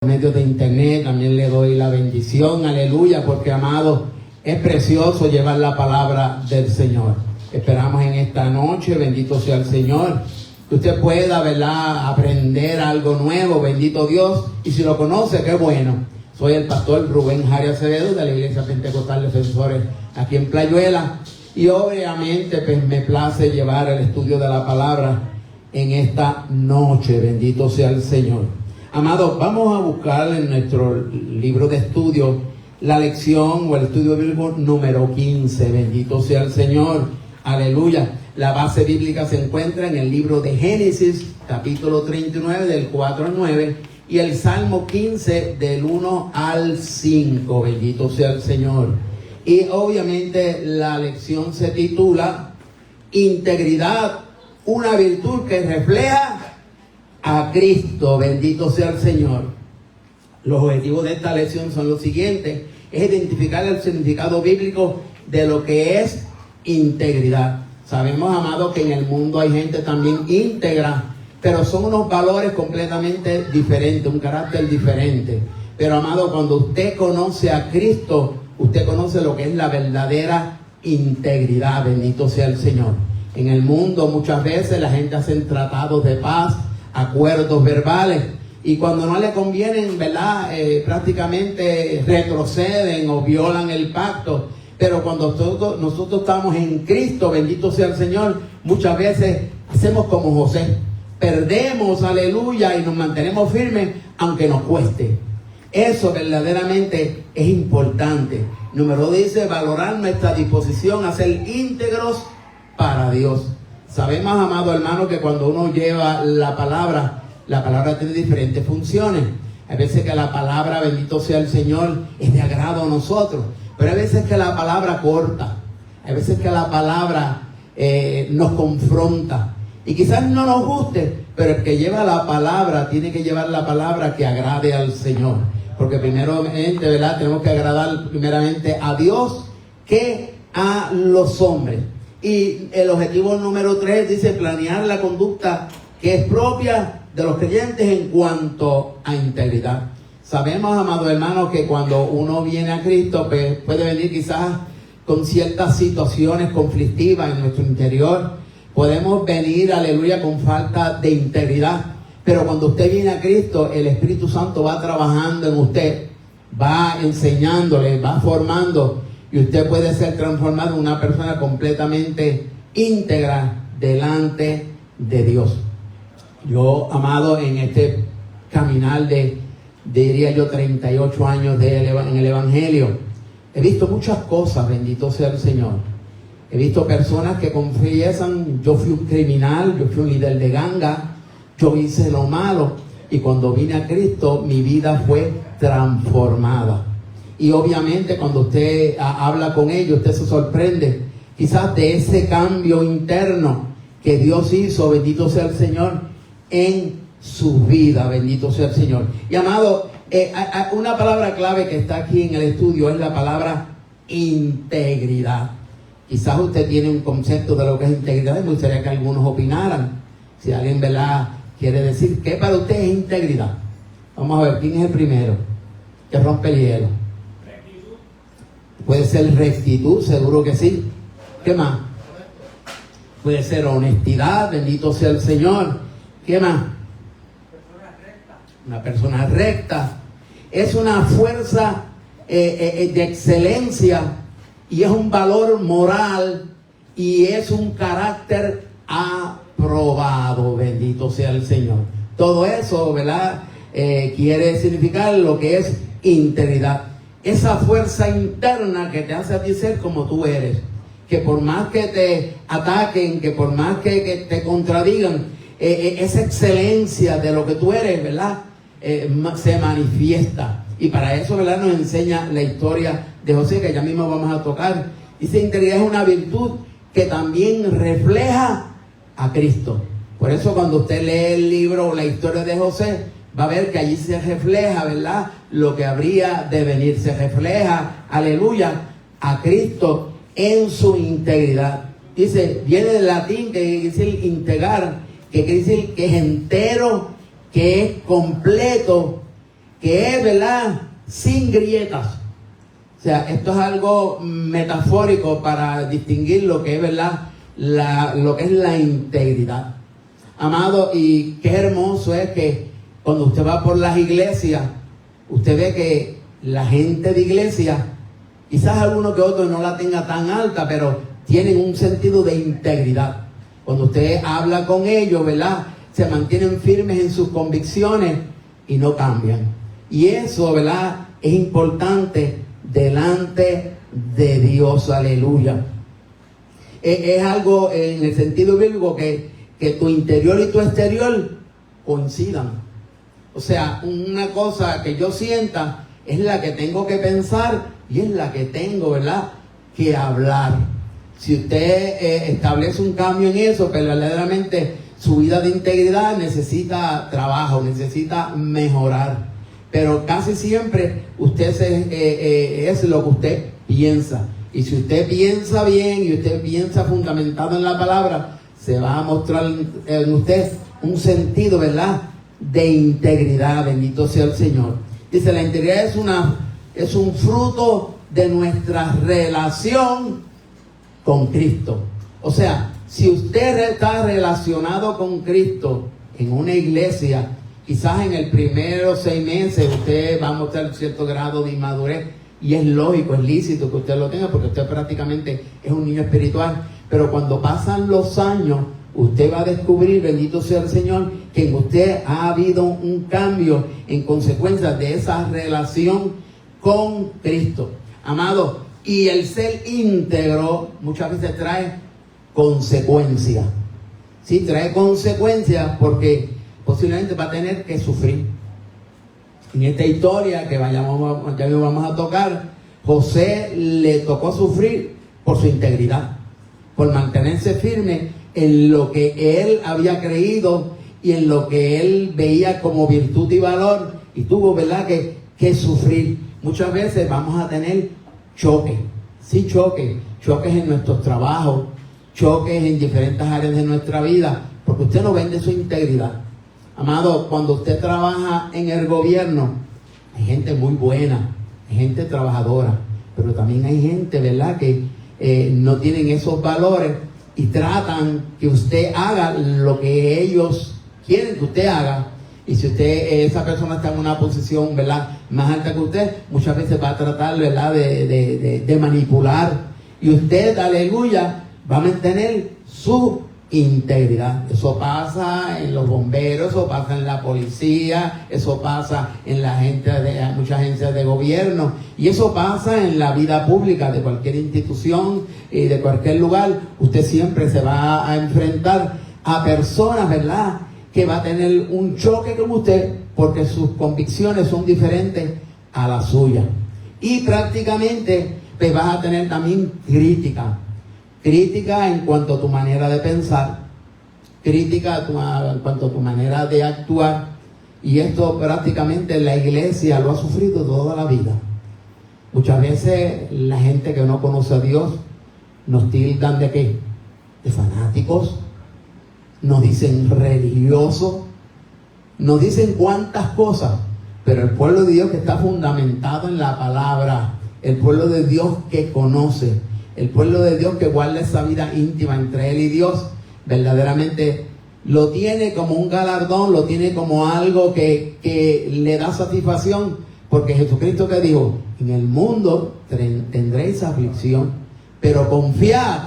medios de internet, también le doy la bendición, aleluya, porque amado, es precioso llevar la palabra del Señor. Esperamos en esta noche, bendito sea el Señor, que usted pueda, ¿verdad?, aprender algo nuevo, bendito Dios, y si lo conoce, qué bueno. Soy el pastor Rubén Jari Acevedo de la Iglesia Pentecostal Defensores aquí en Playuela, y obviamente pues me place llevar el estudio de la palabra en esta noche, bendito sea el Señor. Amados, vamos a buscar en nuestro libro de estudio la lección o el estudio bíblico número 15, bendito sea el Señor, aleluya. La base bíblica se encuentra en el libro de Génesis, capítulo 39, del 4 al 9, y el Salmo 15, del 1 al 5, bendito sea el Señor. Y obviamente la lección se titula Integridad, una virtud que refleja a Cristo, bendito sea el Señor. Los objetivos de esta lección son los siguientes: es identificar el significado bíblico de lo que es integridad. Sabemos, amados, que en el mundo hay gente también íntegra, pero son unos valores completamente diferentes, un carácter diferente. Pero, amado, cuando usted conoce a Cristo, usted conoce lo que es la verdadera integridad, bendito sea el Señor. En el mundo muchas veces la gente hace tratados de paz, acuerdos verbales, y cuando no le convienen, ¿verdad?, prácticamente retroceden o violan el pacto. Pero cuando nosotros estamos en Cristo, bendito sea el Señor, muchas veces hacemos como José, perdemos, aleluya, y nos mantenemos firmes aunque nos cueste. Eso verdaderamente es importante. Número 2 dice valorar nuestra disposición a ser íntegros para Dios. Sabemos, amado hermano, que cuando uno lleva la palabra tiene diferentes funciones. Hay veces que la palabra, bendito sea el Señor, es de agrado a nosotros, pero hay veces que la palabra corta, hay veces que la palabra nos confronta, y quizás no nos guste, pero el que lleva la palabra tiene que llevar la palabra que agrade al Señor, porque primeramente, ¿verdad?, tenemos que agradar primeramente a Dios que a los hombres. Y el objetivo número 3 dice planear la conducta que es propia de los creyentes en cuanto a integridad. Sabemos, amados hermanos, que cuando uno viene a Cristo, pues, puede venir quizás con ciertas situaciones conflictivas en nuestro interior. Podemos venir, aleluya, con falta de integridad. Pero cuando usted viene a Cristo, el Espíritu Santo va trabajando en usted, va enseñándole, va formando, y usted puede ser transformado en una persona completamente íntegra delante de Dios. Yo, amado, en este caminar diría yo 38 años en el Evangelio, he visto muchas cosas, bendito sea el Señor. He visto personas que confiesan: yo fui un criminal, yo fui un líder de ganga, yo hice lo malo, y cuando vine a Cristo mi vida fue transformada. Y obviamente cuando usted habla con ellos, usted se sorprende quizás de ese cambio interno que Dios hizo, bendito sea el Señor, en su vida, bendito sea el Señor. Y amado, una palabra clave que está aquí en el estudio es la palabra integridad. Quizás usted tiene un concepto de lo que es integridad, y me gustaría que algunos opinaran. Si alguien, ¿verdad?, quiere decir qué para usted es integridad. Vamos a ver, ¿quién es el primero que rompe el hielo? Rectitud. Puede ser rectitud, seguro que sí. ¿Qué más? Puede ser honestidad, bendito sea el Señor. ¿Qué más? Una persona recta. Es una fuerza de excelencia, y es un valor moral, y es un carácter aprobado, bendito sea el Señor. Todo eso, ¿verdad?, quiere significar lo que es integridad. Esa fuerza interna que te hace a ti ser como tú eres, que por más que te ataquen, que por más que te contradigan, esa excelencia de lo que tú eres, ¿verdad?, se manifiesta. Y para eso, ¿verdad?, nos enseña la historia de José, que ya mismo vamos a tocar. Dice: integridad es una virtud que también refleja a Cristo. Por eso cuando usted lee el libro o la historia de José, va a ver que allí se refleja, ¿verdad?, lo que habría de venir. Se refleja, aleluya, a Cristo en su integridad. Dice, viene del latín que quiere decir integrar, que quiere decir que es entero, que es completo, que es, ¿verdad?, sin grietas. O sea, esto es algo metafórico para distinguir lo que es, ¿verdad?, lo que es la integridad. Amado, y qué hermoso es que cuando usted va por las iglesias, usted ve que la gente de iglesia, quizás alguno que otro no la tenga tan alta, pero tienen un sentido de integridad. Cuando usted habla con ellos, ¿verdad?, se mantienen firmes en sus convicciones y no cambian. Y eso, ¿verdad?, es importante delante de Dios. Aleluya. Es algo en el sentido bíblico que tu interior y tu exterior coincidan. O sea, una cosa que yo sienta es la que tengo que pensar y es la que tengo, ¿verdad?, que hablar. Si usted establece un cambio en eso, pero verdaderamente su vida de integridad necesita trabajo, necesita mejorar. Pero casi siempre usted es lo que usted piensa. Y si usted piensa bien y usted piensa fundamentado en la palabra, se va a mostrar en usted un sentido, ¿verdad?, de integridad. Bendito sea el Señor. Dice, la integridad es un fruto de nuestra relación con Cristo. O sea, si usted está relacionado con Cristo en una iglesia, quizás en el primero 6 meses usted va a mostrar cierto grado de inmadurez, y es lógico, es lícito que usted lo tenga, porque usted prácticamente es un niño espiritual. Pero cuando pasan los años, usted va a descubrir, bendito sea el Señor, que en usted ha habido un cambio en consecuencia de esa relación con Cristo. Amado, y el ser íntegro muchas veces trae consecuencias. Sí, trae consecuencias porque posiblemente va a tener que sufrir. En esta historia que ya vamos a tocar, José le tocó sufrir por su integridad, por mantenerse firme en lo que él había creído y en lo que él veía como virtud y valor, y tuvo, ¿verdad?, que sufrir. Muchas veces vamos a tener choques, sí, choques en nuestros trabajos, choques en diferentes áreas de nuestra vida, porque usted no vende su integridad. Amado, cuando usted trabaja en el gobierno, hay gente muy buena, hay gente trabajadora, pero también hay gente, ¿verdad?, que no tienen esos valores y tratan que usted haga lo que ellos quieren que usted haga. Y si esa persona está en una posición, ¿verdad?, más alta que usted, muchas veces va a tratar, ¿verdad?, de manipular. Y usted, aleluya, va a mantener su integridad. Eso pasa en los bomberos, eso pasa en la policía, eso pasa en muchas agencias de gobierno, y eso pasa en la vida pública de cualquier institución y de cualquier lugar. Usted siempre se va a enfrentar a personas, ¿verdad?, que va a tener un choque con usted porque sus convicciones son diferentes a la suya. Y prácticamente pues vas a tener también crítica en cuanto a tu manera de pensar, crítica en cuanto a tu manera de actuar. Y esto prácticamente la iglesia lo ha sufrido toda la vida. Muchas veces la gente que no conoce a Dios nos tildan ¿de qué? De fanáticos, nos dicen religiosos, nos dicen cuantas cosas. Pero el pueblo de Dios que está fundamentado en la palabra, el pueblo de Dios que conoce, el pueblo de Dios que guarda esa vida íntima entre él y Dios, verdaderamente lo tiene como un galardón, lo tiene como algo que le da satisfacción, porque Jesucristo que dijo, en el mundo tendréis aflicción, pero confiad,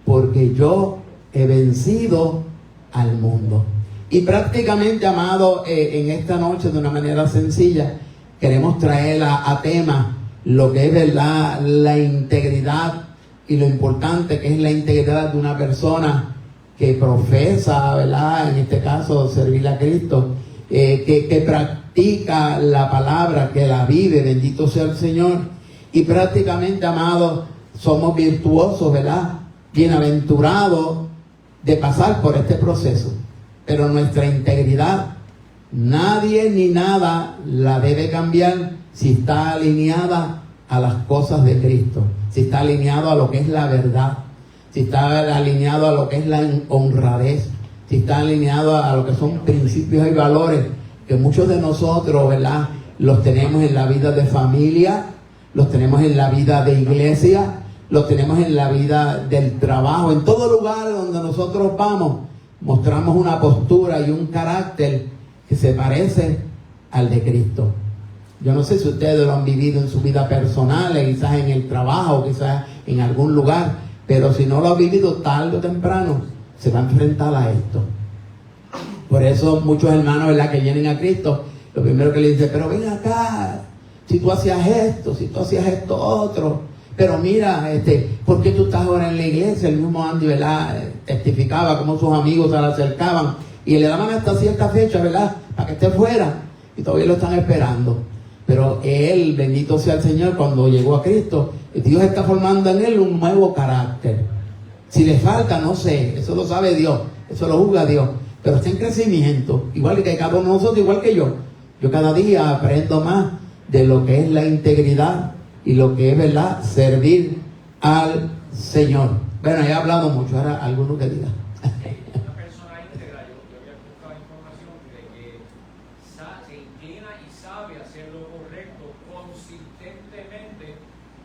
porque yo he vencido al mundo. Y prácticamente, amado, en esta noche de una manera sencilla, queremos traer a tema lo que es, ¿verdad?, la integridad y lo importante que es la integridad de una persona que profesa, ¿verdad?, en este caso servir a Cristo, que practica la palabra, que la vive, bendito sea el Señor. Y prácticamente, amados, somos virtuosos, ¿verdad?, bienaventurados de pasar por este proceso. Pero nuestra integridad, nadie ni nada la debe cambiar si está alineada a las cosas de Cristo, si está alineado a lo que es la verdad, si está alineado a lo que es la honradez, si está alineado a lo que son principios y valores que muchos de nosotros, ¿verdad?, los tenemos en la vida de familia, los tenemos en la vida de iglesia, los tenemos en la vida del trabajo. En todo lugar donde nosotros vamos, mostramos una postura y un carácter que se parece al de Cristo. Yo no sé si ustedes lo han vivido en su vida personal, quizás en el trabajo, quizás en algún lugar, pero si no lo ha vivido, tarde o temprano se va a enfrentar a esto. Por eso muchos hermanos, ¿verdad?, que vienen a Cristo, lo primero que le dicen, pero ven acá, si tú hacías esto, si tú hacías esto otro, pero mira, ¿por qué tú estás ahora en la iglesia? El mismo Andy, ¿verdad?, testificaba cómo sus amigos se le acercaban y le daban hasta cierta fecha, ¿verdad?, para que esté fuera, y todavía lo están esperando. Pero él, bendito sea el Señor, cuando llegó a Cristo, Dios está formando en él un nuevo carácter. Si le falta, no sé, eso lo sabe Dios, eso lo juzga Dios, pero está en crecimiento, igual que cada uno de nosotros, igual que yo. Yo cada día aprendo más de lo que es la integridad y lo que es, ¿verdad?, servir al Señor. Bueno, he hablado mucho, ahora alguno que diga. Una persona íntegra, yo había buscado información de que se inclina y sabe hacer lo correcto consistentemente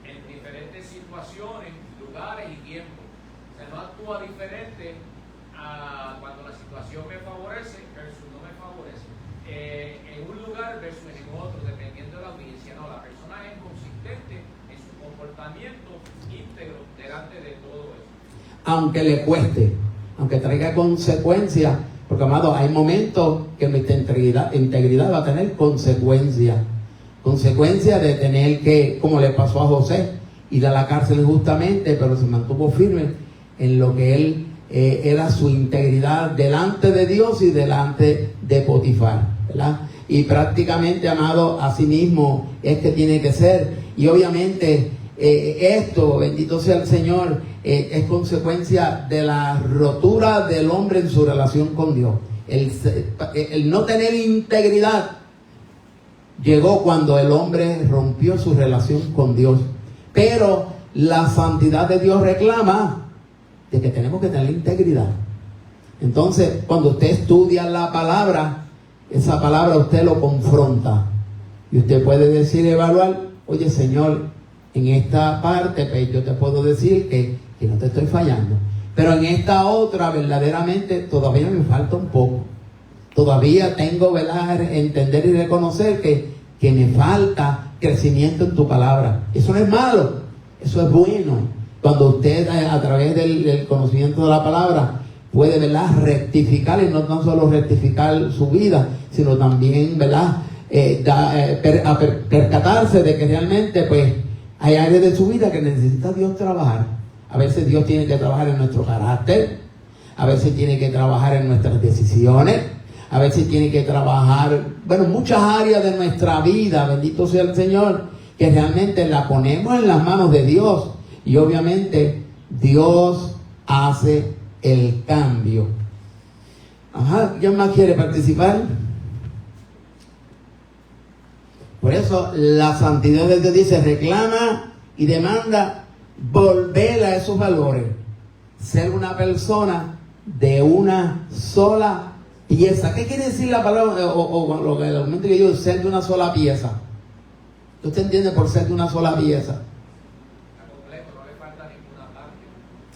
en diferentes situaciones, lugares y tiempos. O sea, no actúa diferente cuando la situación me favorece versus no me favorece. En un lugar versus en otro, dependiendo de la audiencia. No, la persona es consistente en su comportamiento íntegro delante de todo eso. Aunque le cueste, aunque traiga consecuencias, porque, amado, hay momentos que nuestra integridad va a tener consecuencias. Consecuencias de tener que, como le pasó a José, ir a la cárcel injustamente, pero se mantuvo firme en lo que él era su integridad delante de Dios y delante de Potifar, ¿verdad? Y prácticamente, amado, así mismo es que tiene que ser. Y obviamente esto, bendito sea el Señor, es consecuencia de la rotura del hombre en su relación con Dios. El no tener integridad llegó cuando el hombre rompió su relación con Dios. Pero la santidad de Dios reclama de que tenemos que tener integridad. Entonces, cuando usted estudia la palabra, esa palabra usted lo confronta. Y usted puede decir, evaluar, oye, Señor, en esta parte, pues yo te puedo decir que no te estoy fallando. Pero en esta otra, verdaderamente, todavía me falta un poco. Todavía tengo, ¿verdad?, entender y reconocer que me falta crecimiento en tu palabra. Eso no es malo, eso es bueno. Cuando usted, a través del conocimiento de la palabra, puede, ¿verdad?, rectificar, y no tan solo rectificar su vida, sino también, ¿verdad?, percatarse de que realmente, pues, hay áreas de su vida que necesita Dios trabajar. A veces Dios tiene que trabajar en nuestro carácter, a veces tiene que trabajar en nuestras decisiones, a veces tiene que trabajar, bueno, muchas áreas de nuestra vida, bendito sea el Señor, que realmente la ponemos en las manos de Dios. Y obviamente Dios hace el cambio. Ajá, ¿quién más quiere participar? Por eso la santidad de Dios dice, reclama y demanda volver a esos valores. Ser una persona de una sola pieza. ¿Qué quiere decir la palabra, o lo que el momento que yo digo, ser de una sola pieza? ¿Usted entiende por ser de una sola pieza?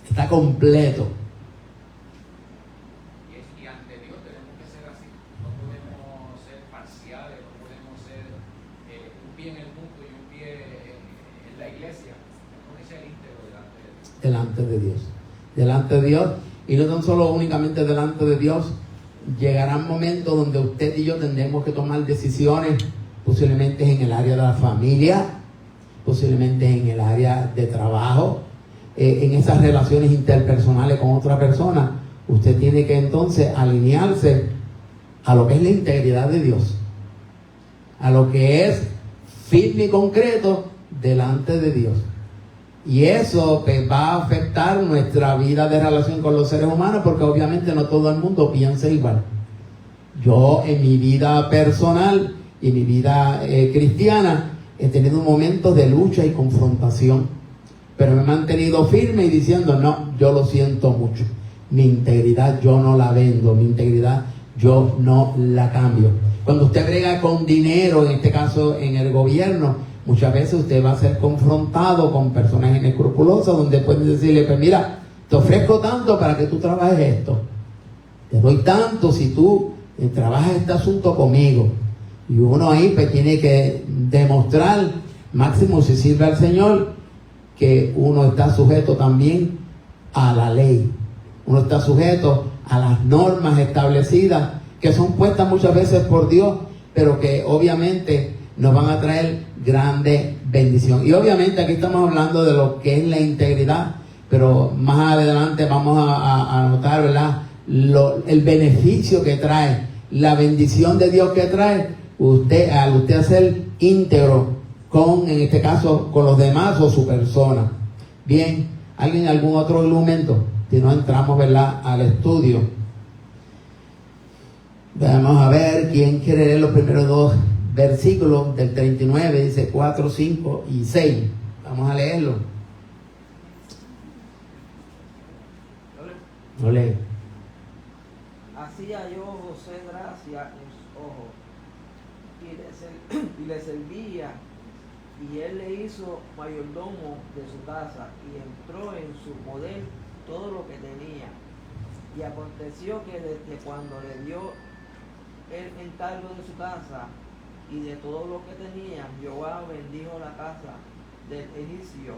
Está completo. Y ante Dios tenemos que ser así. No podemos ser parciales, no podemos ser un pie en el mundo y un pie en la iglesia. Tenemos que ser íntegros delante de Dios. Delante de Dios. Y no tan solo únicamente delante de Dios. Llegarán momentos donde usted y yo tendremos que tomar decisiones, posiblemente en el área de la familia, posiblemente en el área de trabajo, en esas relaciones interpersonales con otra persona. Usted tiene que entonces alinearse a lo que es la integridad de Dios, a lo que es firme y concreto delante de Dios. Y eso pues, va a afectar nuestra vida de relación con los seres humanos, porque obviamente no todo el mundo piensa igual. Yo en mi vida personal y en mi vida cristiana he tenido momentos de lucha y confrontación, pero me he mantenido firme y diciendo, no, yo lo siento mucho. Mi integridad yo no la vendo, mi integridad yo no la cambio. Cuando usted brega con dinero, en este caso en el gobierno, muchas veces usted va a ser confrontado con personas inescrupulosas donde pueden decirle, pues mira, te ofrezco tanto para que tú trabajes esto. Te doy tanto si tú trabajas este asunto conmigo. Y uno ahí pues tiene que demostrar, máximo si sirve al Señor, que uno está sujeto también a la ley. Uno está sujeto a las normas establecidas que son puestas muchas veces por Dios, pero que obviamente nos van a traer grande bendición. Y obviamente aquí estamos hablando de lo que es la integridad, pero más adelante vamos a notar, ¿verdad?, el beneficio que trae, la bendición de Dios que trae al usted ser íntegro en este caso, con los demás o su persona. Bien, ¿alguien algún otro argumento? Si no entramos, ¿verdad?, al estudio. Vamos a ver quién quiere leer los primeros dos versículos del 39, dice 4, 5 y 6. Vamos a leerlo. No lee. Así halló José gracia en sus ojos y le servía, y él le hizo mayordomo de su casa, y entró en su poder todo lo que tenía. Y aconteció que desde cuando le dio el encargo de su casa y de todo lo que tenía, Jehová bendijo la casa del egipcio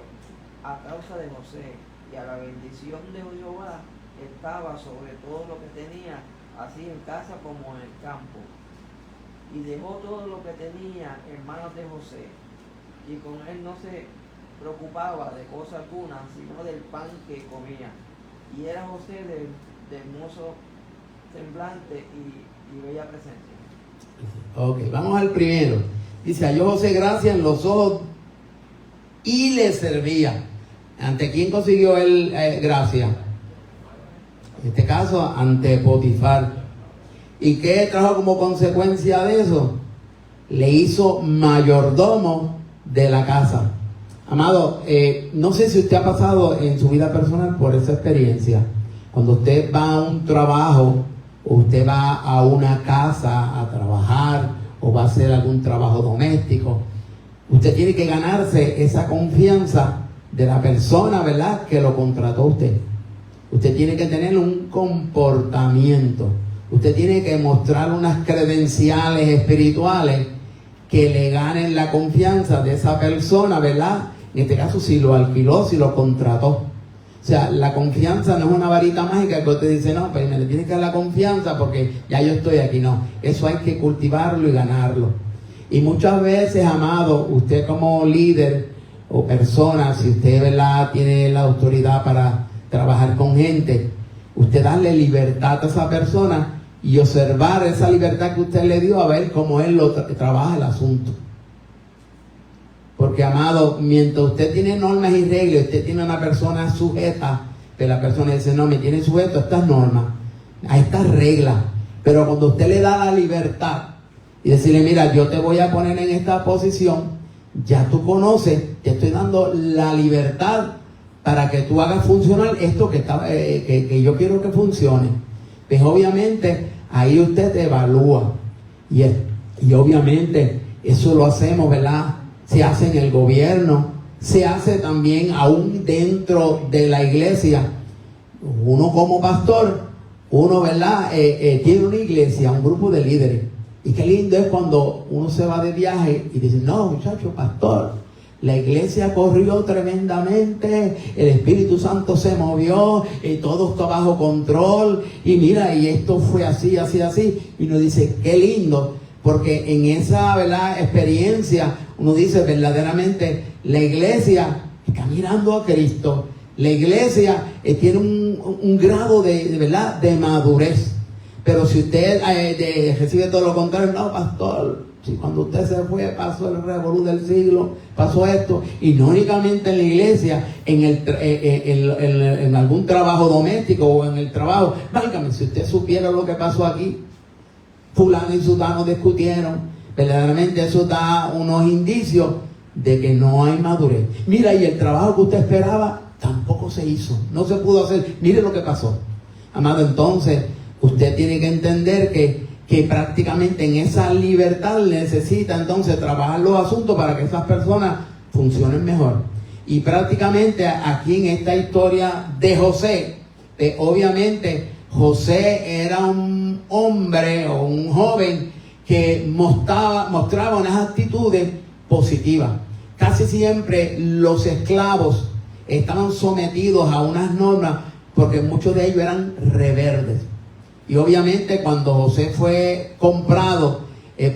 a causa de José, y a la bendición de Jehová estaba sobre todo lo que tenía, así en casa como en el campo. Y dejó todo lo que tenía en manos de José, y con él no se preocupaba de cosa alguna, sino del pan que comía. Y era José de hermoso semblante y bella presencia. Ok, vamos al primero. Dice, halló José gracia en los ojos y le servía. ¿Ante quién consiguió él gracia? En este caso, ante Potifar. ¿Y qué trajo como consecuencia de eso? Le hizo mayordomo de la casa. Amado, no sé si usted ha pasado en su vida personal por esa experiencia. Cuando usted va a un trabajo, o usted va a una casa a trabajar, o va a hacer algún trabajo doméstico, usted tiene que ganarse esa confianza de la persona, ¿verdad?, que lo contrató a usted. Usted tiene que tener un comportamiento. Usted tiene que mostrar unas credenciales espirituales que le ganen la confianza de esa persona, ¿verdad? En este caso, si lo alquiló, si lo contrató. O sea, la confianza no es una varita mágica que usted dice, no, pues me le tiene que dar la confianza porque ya yo estoy aquí. No, eso hay que cultivarlo y ganarlo. Y muchas veces, amado, usted como líder o persona, si usted, ¿verdad?, tiene la autoridad para trabajar con gente, usted darle libertad a esa persona y observar esa libertad que usted le dio, a ver cómo él lo trabaja el asunto. Porque, amado, mientras usted tiene normas y reglas, usted tiene una persona sujeta, que la persona dice, no, me tiene sujeto a estas normas, a estas reglas. Pero cuando usted le da la libertad y decirle, mira, yo te voy a poner en esta posición, ya tú conoces, te estoy dando la libertad para que tú hagas funcionar esto que yo quiero que funcione. Pues obviamente ahí usted te evalúa. Y obviamente eso lo hacemos, ¿verdad? Se hace en el gobierno, se hace también aún dentro de la iglesia. Uno como pastor, uno, ¿verdad?, tiene una iglesia, un grupo de líderes. Y qué lindo es cuando uno se va de viaje y dice, no, muchacho, pastor, la iglesia corrió tremendamente, el Espíritu Santo se movió, y todo está bajo control, y mira, y esto fue así, así, así. Y uno dice, qué lindo, porque en esa, ¿verdad?, experiencia, uno dice, verdaderamente, la iglesia está mirando a Cristo. La iglesia tiene un grado de ¿verdad?, de madurez. Pero si usted recibe todo lo contrario, no, pastor, si cuando usted se fue pasó el revolú del siglo, pasó esto, y no únicamente en la iglesia, en algún trabajo doméstico o en el trabajo, válgame, si usted supiera lo que pasó aquí, fulano y sutano discutieron, verdaderamente eso da unos indicios de que no hay madurez. Mira, y el trabajo que usted esperaba tampoco se hizo, no se pudo hacer, mire lo que pasó. Amado, entonces usted tiene que entender que que prácticamente en esa libertad necesita entonces trabajar los asuntos para que esas personas funcionen mejor. Y prácticamente aquí en esta historia de José, obviamente José era un hombre o un joven que mostraba unas actitudes positivas. Casi siempre los esclavos estaban sometidos a unas normas porque muchos de ellos eran rebeldes. Y obviamente cuando José fue comprado,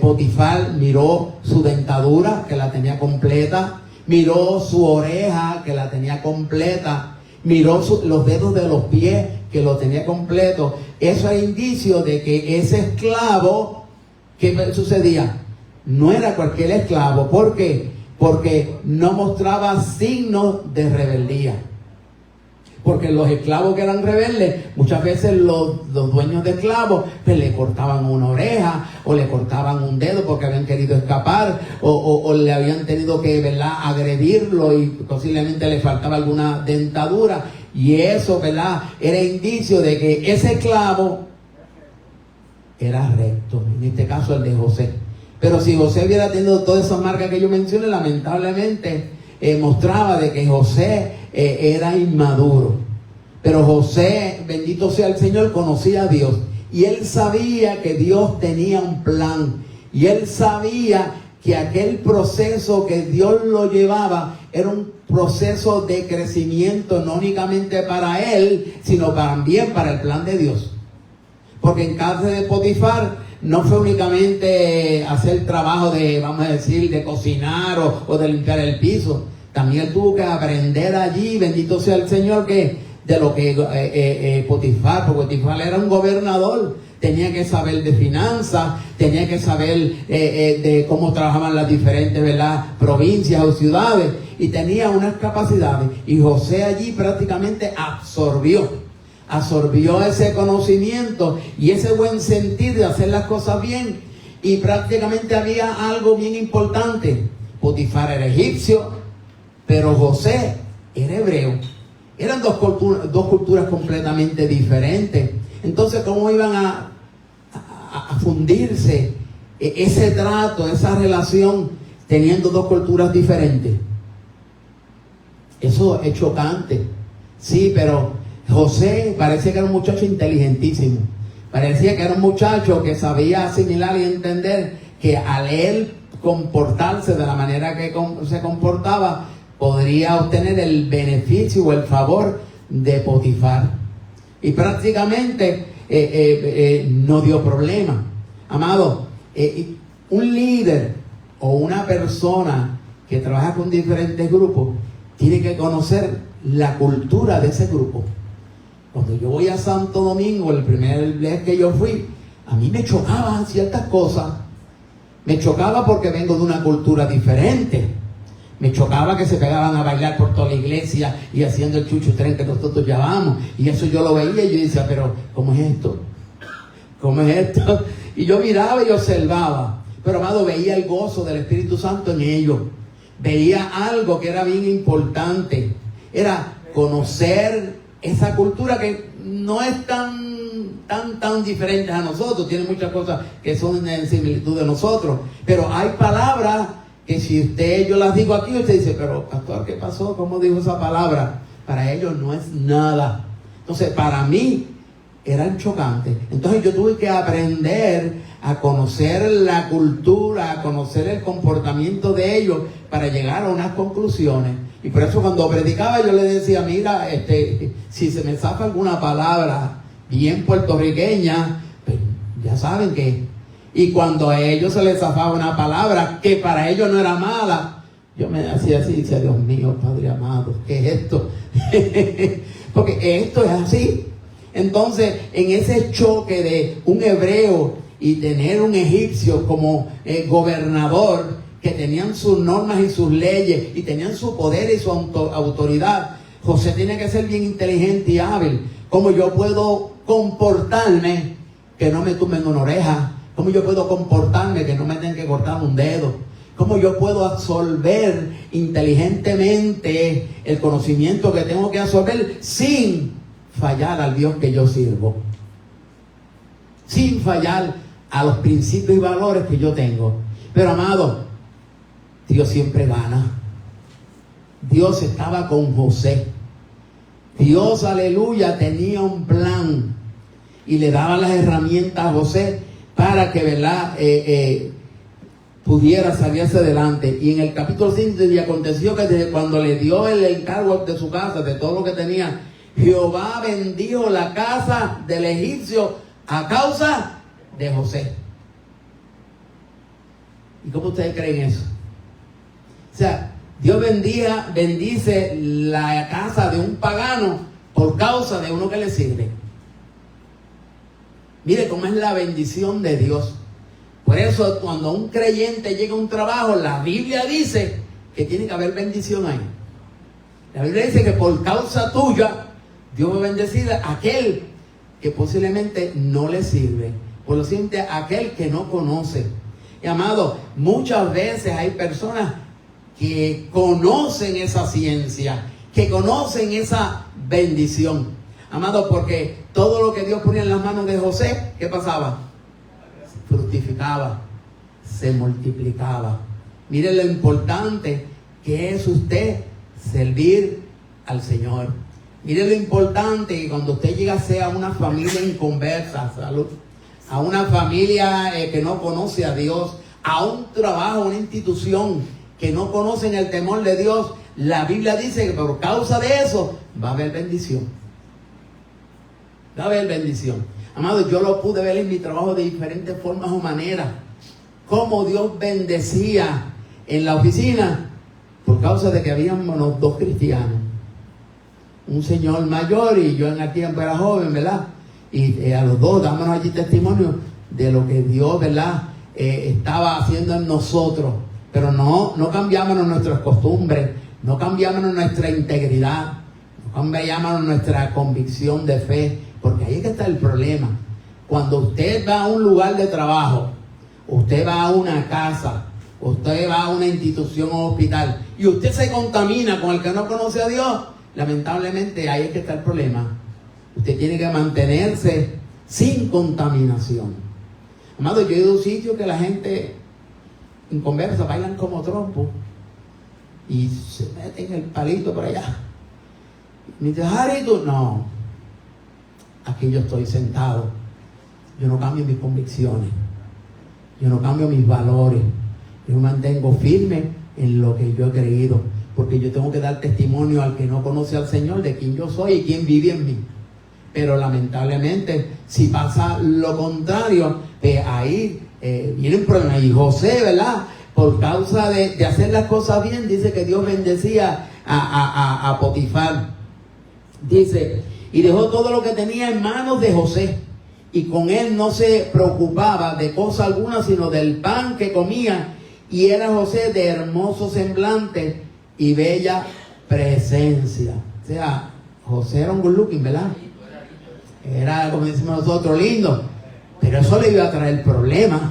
Potifar miró su dentadura, que la tenía completa, miró su oreja, que la tenía completa, miró los dedos de los pies, que lo tenía completo. Eso es indicio de que ese esclavo, ¿qué sucedía? No era cualquier esclavo. ¿Por qué? Porque no mostraba signos de rebeldía. Porque los esclavos que eran rebeldes, muchas veces los dueños de esclavos pues le cortaban una oreja o le cortaban un dedo porque habían querido escapar o le habían tenido que, ¿verdad?, agredirlo y posiblemente le faltaba alguna dentadura. Y eso, ¿verdad?, era indicio de que ese esclavo era recto, en este caso el de José. Pero si José hubiera tenido todas esas marcas que yo mencioné, lamentablemente mostraba de que José era inmaduro. Pero José, bendito sea el Señor, conocía a Dios. Y él sabía que Dios tenía un plan. Y él sabía que aquel proceso que Dios lo llevaba era un proceso de crecimiento, no únicamente para él, sino también para el plan de Dios. Porque en casa de Potifar no fue únicamente hacer trabajo de, vamos a decir, de cocinar o de limpiar el piso. También él tuvo que aprender allí, bendito sea el Señor, que de lo que Potifar, porque Potifar era un gobernador, tenía que saber de finanzas, tenía que saber de cómo trabajaban las diferentes, ¿verdad?, provincias o ciudades, y tenía unas capacidades. Y José allí prácticamente absorbió ese conocimiento y ese buen sentir de hacer las cosas bien. Y prácticamente había algo bien importante. Potifar era egipcio, pero José era hebreo. Eran dos culturas completamente diferentes. Entonces, ¿cómo iban a fundirse ese trato, esa relación, teniendo dos culturas diferentes? Eso es chocante. Sí, pero José parecía que era un muchacho inteligentísimo. Parecía que era un muchacho que sabía asimilar y entender que al él comportarse de la manera que se comportaba, podría obtener el beneficio o el favor de Potifar. Y prácticamente no dio problema. Amado, un líder o una persona que trabaja con diferentes grupos tiene que conocer la cultura de ese grupo. Cuando yo voy a Santo Domingo, el primer vez que yo fui, a mí me chocaban ciertas cosas. Me chocaba porque vengo de una cultura diferente. Me chocaba que se pegaban a bailar por toda la iglesia y haciendo el chuchu-tren que nosotros llamamos. Y eso yo lo veía y yo decía, pero ¿cómo es esto? ¿Cómo es esto? Y yo miraba y observaba. Pero, amado, veía el gozo del Espíritu Santo en ellos. Veía algo que era bien importante. Era conocer esa cultura que no es tan diferente a nosotros. Tiene muchas cosas que son en similitud de nosotros. Pero hay palabras que si yo las digo aquí, usted dice, pero pastor, ¿qué pasó? ¿Cómo dijo esa palabra? Para ellos no es nada. Entonces, para mí, eran chocantes. Entonces, yo tuve que aprender a conocer la cultura, a conocer el comportamiento de ellos, para llegar a unas conclusiones. Y por eso cuando predicaba, yo le decía, mira, si se me zafa alguna palabra bien puertorriqueña, pues ya saben que... Y cuando a ellos se les zafaba una palabra que para ellos no era mala, yo me hacía así y decía, Dios mío, Padre amado, ¿qué es esto? Porque esto es así. Entonces, en ese choque de un hebreo y tener un egipcio como gobernador, que tenían sus normas y sus leyes, y tenían su poder y su autoridad, José tiene que ser bien inteligente y hábil. ¿Cómo yo puedo comportarme que no me tumben una oreja? ¿Cómo yo puedo comportarme que no me tengan que cortar un dedo? ¿Cómo yo puedo absorber inteligentemente el conocimiento que tengo que absorber sin fallar al Dios que yo sirvo? Sin fallar a los principios y valores que yo tengo. Pero amado, Dios siempre gana. Dios estaba con José. Dios, aleluya, tenía un plan y le daba las herramientas a José para que, ¿verdad?, pudiera salirse adelante. Y en el capítulo 5 y aconteció que desde cuando le dio el encargo de su casa, de todo lo que tenía, Jehová bendijo la casa del egipcio a causa de José. ¿Y cómo ustedes creen eso? O sea, Dios bendice la casa de un pagano por causa de uno que le sirve. Mire cómo es la bendición de Dios. Por eso cuando un creyente llega a un trabajo, la Biblia dice que tiene que haber bendición ahí. La Biblia dice que por causa tuya, Dios va a bendecir a aquel que posiblemente no le sirve. Por lo siguiente, aquel que no conoce. Y amado, muchas veces hay personas que conocen esa ciencia, que conocen esa bendición. Amado, porque todo lo que Dios ponía en las manos de José, ¿qué pasaba? Fructificaba, se multiplicaba. Mire lo importante que es usted servir al Señor. Mire lo importante que cuando usted llega sea una familia inconversa, salud, a una familia que no conoce a Dios, a un trabajo, una institución que no conocen el temor de Dios, la Biblia dice que por causa de eso va a haber bendición. Va a haber bendición. Amado, yo lo pude ver en mi trabajo de diferentes formas o maneras. Cómo Dios bendecía en la oficina por causa de que habíamos dos cristianos. Un señor mayor y yo en aquel tiempo era joven, ¿verdad? Y a los dos damos allí testimonio de lo que Dios, ¿verdad?, estaba haciendo en nosotros. Pero no cambiamos nuestras costumbres, no cambiamos nuestra integridad, no cambiamos nuestra convicción de fe, porque ahí es que está el problema. Cuando usted va a un lugar de trabajo, usted va a una casa, usted va a una institución o hospital, y usted se contamina con el que no conoce a Dios, lamentablemente ahí es que está el problema. Usted tiene que mantenerse sin contaminación. Amado, yo he ido a un sitio que la gente inconversa bailan como trompo y se meten el palito por allá. Me dice, Jarito, no, aquí yo estoy sentado, yo no cambio mis convicciones, yo no cambio mis valores, yo me mantengo firme en lo que yo he creído, porque yo tengo que dar testimonio al que no conoce al Señor de quién yo soy y quién vive en mí. Pero lamentablemente, si pasa lo contrario, ahí viene un problema. Y José, ¿verdad?, por causa de hacer las cosas bien, dice que Dios bendecía a Potifar. Dice, y dejó todo lo que tenía en manos de José, y con él no se preocupaba de cosa alguna, sino del pan que comía. Y era José de hermoso semblante y bella presencia. O sea, José era un good looking, ¿verdad? Era, como decimos nosotros, lindo. Pero eso le iba a traer problemas.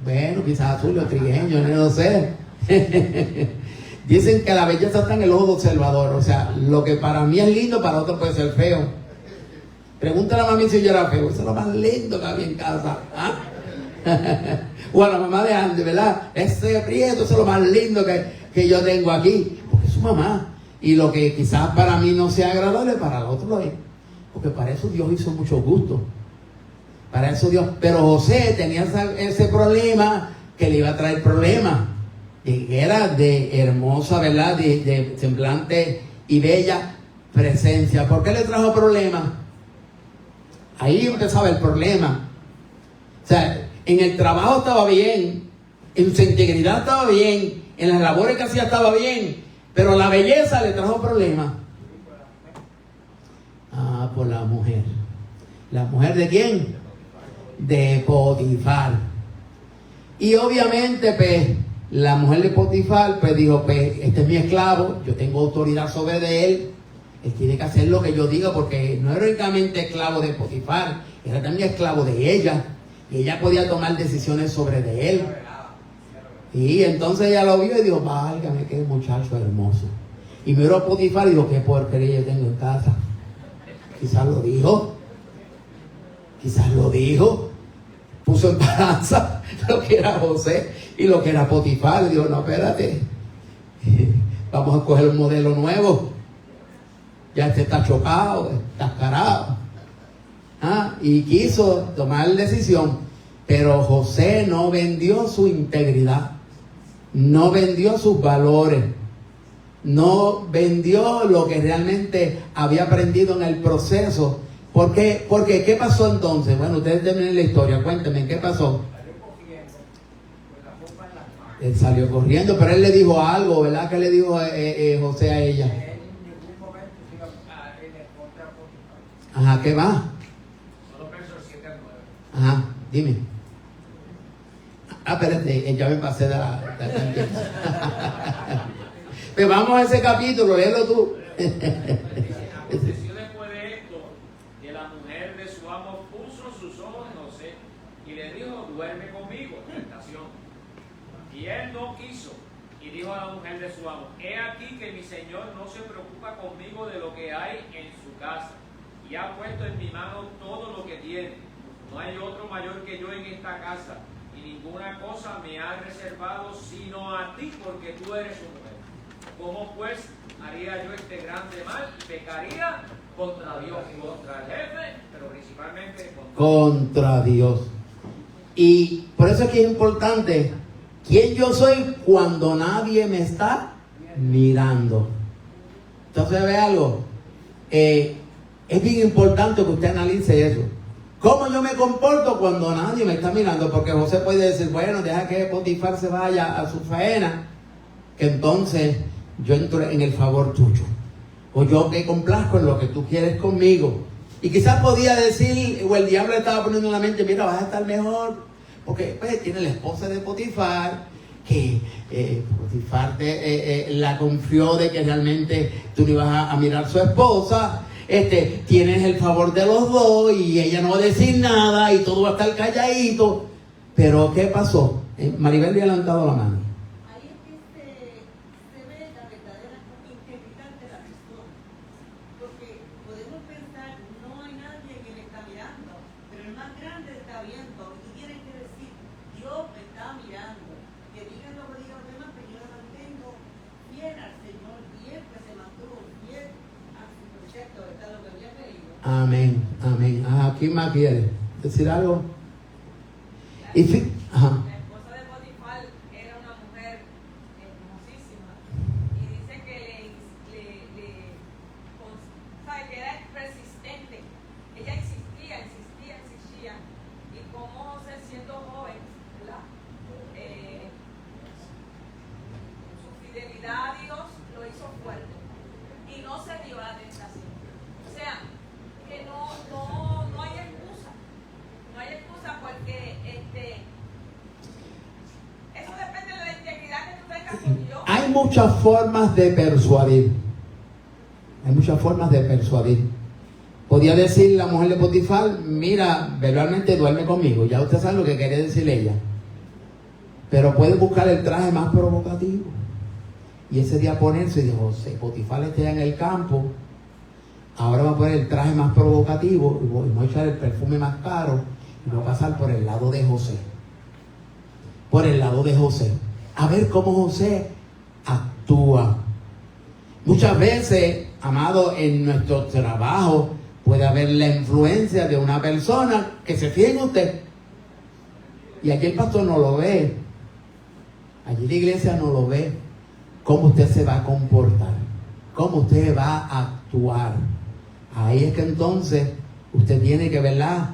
Bueno, quizás azul o trigueño, no sé. Dicen que la belleza está en el ojo del observador. O sea, lo que para mí es lindo, para otro puede ser feo. Pregúntale a mami si yo era feo. Eso es lo más lindo que había en casa. ¿Ah? O a la mamá de Andy, ¿verdad? Ese prieto, eso es lo más lindo que yo tengo aquí. Porque es su mamá. Y lo que quizás para mí no sea agradable, para el otro lo es. Porque para eso Dios hizo mucho gusto. Para eso Dios. Pero José tenía ese problema que le iba a traer problemas. Era de hermosa, ¿verdad?, de semblante y bella presencia. ¿Por qué le trajo problemas? Ahí empezaba el problema. O sea, en el trabajo estaba bien, en su integridad estaba bien, en las labores que hacía estaba bien, pero la belleza le trajo problemas. Ah, por la mujer. ¿La mujer de quién? De Potifar. Y obviamente, pues, la mujer de Potifar, pues, dijo, pues, este es mi esclavo, yo tengo autoridad sobre de él, él tiene que hacer lo que yo diga, porque no era únicamente esclavo de Potifar, era también esclavo de ella, y ella podía tomar decisiones sobre de él. Y entonces ella lo vio y dijo, válgame, qué muchacho hermoso. Y miró a Potifar y dijo, qué porquería yo tengo en casa. Quizás lo dijo. puso en balanza lo que era José y lo que era Potifar. Dijo, no, espérate, vamos a coger un modelo nuevo. Ya este está chocado, está escarado. Y quiso tomar decisión, pero José no vendió su integridad, no vendió sus valores, no vendió lo que realmente había aprendido en el proceso. ¿Por qué? Porque ¿qué pasó entonces? Bueno, ustedes terminen la historia, cuéntenme, ¿qué pasó? Él salió corriendo, pero él le dijo algo, ¿verdad? ¿Qué le dijo José a ella? Ajá, ¿qué más? Solo versos 7 al 9. Ajá, dime. Espérate, ya me pasé de la Pero vamos a ese capítulo, léelo tú. Aconteció después de esto que la mujer de su amo puso sus ojos en José y le dijo, duerme conmigo, tentación. Y él no quiso, y dijo a la mujer de su amo, he aquí que mi señor no se preocupa conmigo de lo que hay en su casa, y ha puesto en mi mano todo lo que tiene. No hay otro mayor que yo en esta casa, y ninguna cosa me ha reservado sino a ti, porque tú eres su mujer. ¿Cómo pues haría yo este grande mal? Pecaría contra Dios, contra el jefe, pero principalmente contra Dios. Y por eso es que es importante quién yo soy cuando nadie me está mirando. Entonces ve algo, es bien importante que usted analice eso. ¿Cómo yo me comporto cuando nadie me está mirando? Porque José puede decir, bueno, deja que Potifar se vaya a su faena, que entonces yo entro en el favor tuyo, o yo me complazco en lo que tú quieres conmigo. Y quizás podía decir, o el diablo le estaba poniendo en la mente, mira, vas a estar mejor, porque pues, tiene la esposa de Potifar, que Potifar la confió de que realmente tú no ibas a mirar a su esposa. Tienes el favor de los dos y ella no va a decir nada y todo va a estar calladito. Pero ¿qué pasó? Maribel había levantado la mano. Ahí es que se ve la verdadera integridad de la persona. Porque podemos pensar, no hay nadie que le está mirando, pero el más grande está viendo y tiene que decir, Dios me está mirando. Que digan lo que digan los demás, pero yo me mantengo fiel al Señor y él que se mantuvo fiel a su precepto, ¿verdad? Lo que había creído. Amén, amén. ¿Quién más quiere decir algo? Ajá. La esposa de Potifar era una mujer hermosísima y dice que sabe que era persistente. Ella insistía y como José siendo joven, ¿verdad? Su fidelidad a Dios lo hizo fuerte y no se dio a la tentación. O sea, que no hay excusa. No hay excusa porque eso depende de la integridad que tú tengas con Dios. Hay muchas formas de persuadir. Podía decir la mujer de Potifar, mira, verbalmente duerme conmigo. Ya usted sabe lo que quería decir ella. Pero puede buscar el traje más provocativo. Y ese día ponerse y dijo, Potifar está en el campo. Ahora va a poner el traje más provocativo y voy a echar el perfume más caro y voy a pasar por el lado de José. A ver cómo José actúa. Muchas veces, amado, en nuestro trabajo puede haber la influencia de una persona que se fije en usted. Y aquí el pastor no lo ve. Allí la iglesia no lo ve. Cómo usted se va a comportar. Cómo usted va a actuar. Ahí es que entonces usted tiene que, ¿verdad?,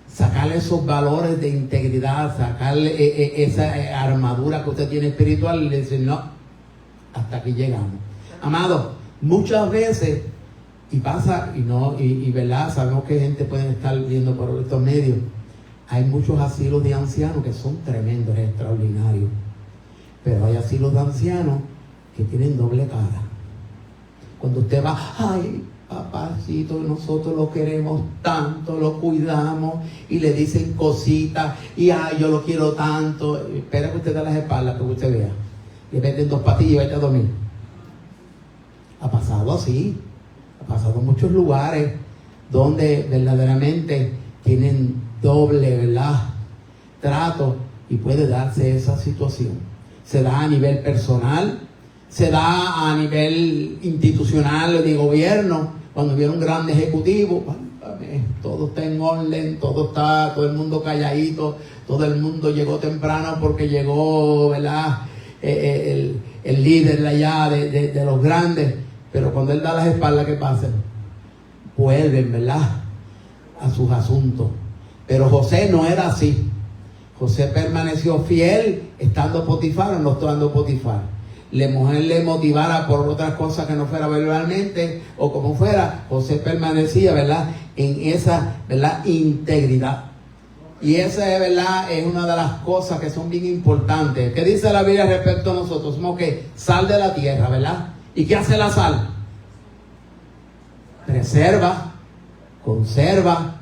sacarle esos valores de integridad, sacarle esa armadura que usted tiene espiritual y decir, no, hasta aquí llegamos. Amado, muchas veces, y pasa, y verdad, sabemos que gente puede estar viendo por estos medios, hay muchos asilos de ancianos que son tremendos, extraordinarios, pero hay asilos de ancianos que tienen doble cara. Cuando usted va, ay, papacito, nosotros lo queremos tanto, lo cuidamos, y le dicen cositas, y ay, yo lo quiero tanto, espera que usted dé las espaldas, que usted vea, le meten 2 patillas y vete a dormir. Ha pasado así, ha pasado en muchos lugares donde verdaderamente tienen doble, ¿verdad?, trato y puede darse esa situación. Se da a nivel personal, se da a nivel institucional de gobierno, cuando viene un gran ejecutivo, todo está en orden, todo el mundo calladito, todo el mundo llegó temprano porque llegó, ¿verdad? El líder de allá, de los grandes, pero cuando él da las espaldas, ¿qué pasa? Vuelven, ¿verdad?, a sus asuntos. Pero José no era así. José permaneció fiel estando Potifar o no estando Potifar. La mujer le motivara por otras cosas que no fuera verbalmente o como fuera, José permanecía, ¿verdad?, en esa, ¿verdad?, integridad. Y esa, ¿verdad?, es una de las cosas que son bien importantes. ¿Qué dice la Biblia respecto a nosotros? Somos que sal de la tierra, ¿verdad? ¿Y qué hace la sal? Preserva, conserva.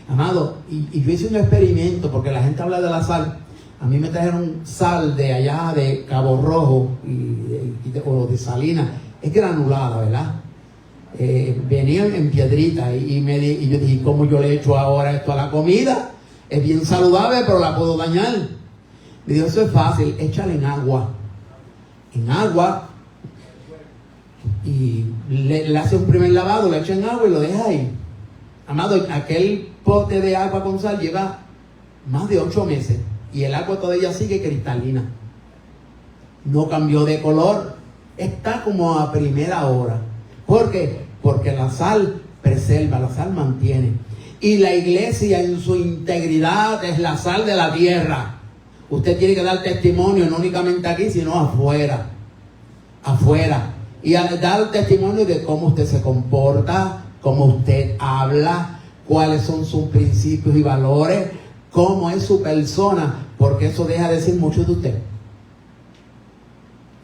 Amado, y yo hice un experimento porque la gente habla de la sal. A mí me trajeron sal de allá de Cabo Rojo o de Salinas. Es granulada, ¿verdad? Venían en piedrita y yo dije, ¿cómo yo le echo ahora esto a la comida? Es bien saludable, pero la puedo dañar. Me dijo, eso es fácil, échale en agua. En agua. Y le hace un primer lavado, le echa en agua y lo deja ahí. Amado, aquel pote de agua con sal lleva más de 8 meses. Y el agua todavía sigue cristalina. No cambió de color. Está como a primera hora. ¿Por qué? Porque la sal preserva, la sal mantiene. Y la iglesia en su integridad es la sal de la tierra. Usted tiene que dar testimonio no únicamente aquí, sino afuera. Afuera. Y dar testimonio de cómo usted se comporta, cómo usted habla, cuáles son sus principios y valores, cómo es su persona, porque eso deja de decir mucho de usted.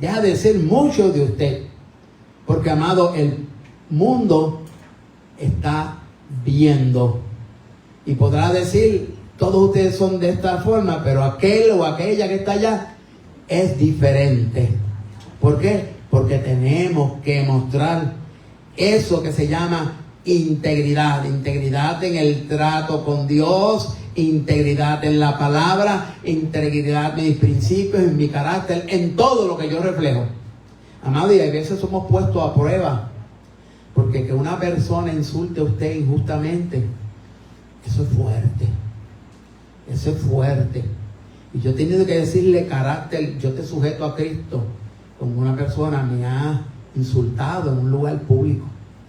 Deja de decir mucho de usted. Porque, amado, el mundo está viendo. Y podrá decir, todos ustedes son de esta forma, pero aquel o aquella que está allá es diferente. ¿Por qué? Porque tenemos que mostrar eso que se llama integridad. Integridad en el trato con Dios, integridad en la palabra, integridad en mis principios, en mi carácter, en todo lo que yo reflejo. Amado, y a veces somos puestos a prueba. Porque que una persona insulte a usted injustamente, eso es fuerte. Eso es fuerte. Y yo he tenido que decirle carácter, yo te sujeto a Cristo. Como una persona me ha insultado en un lugar público.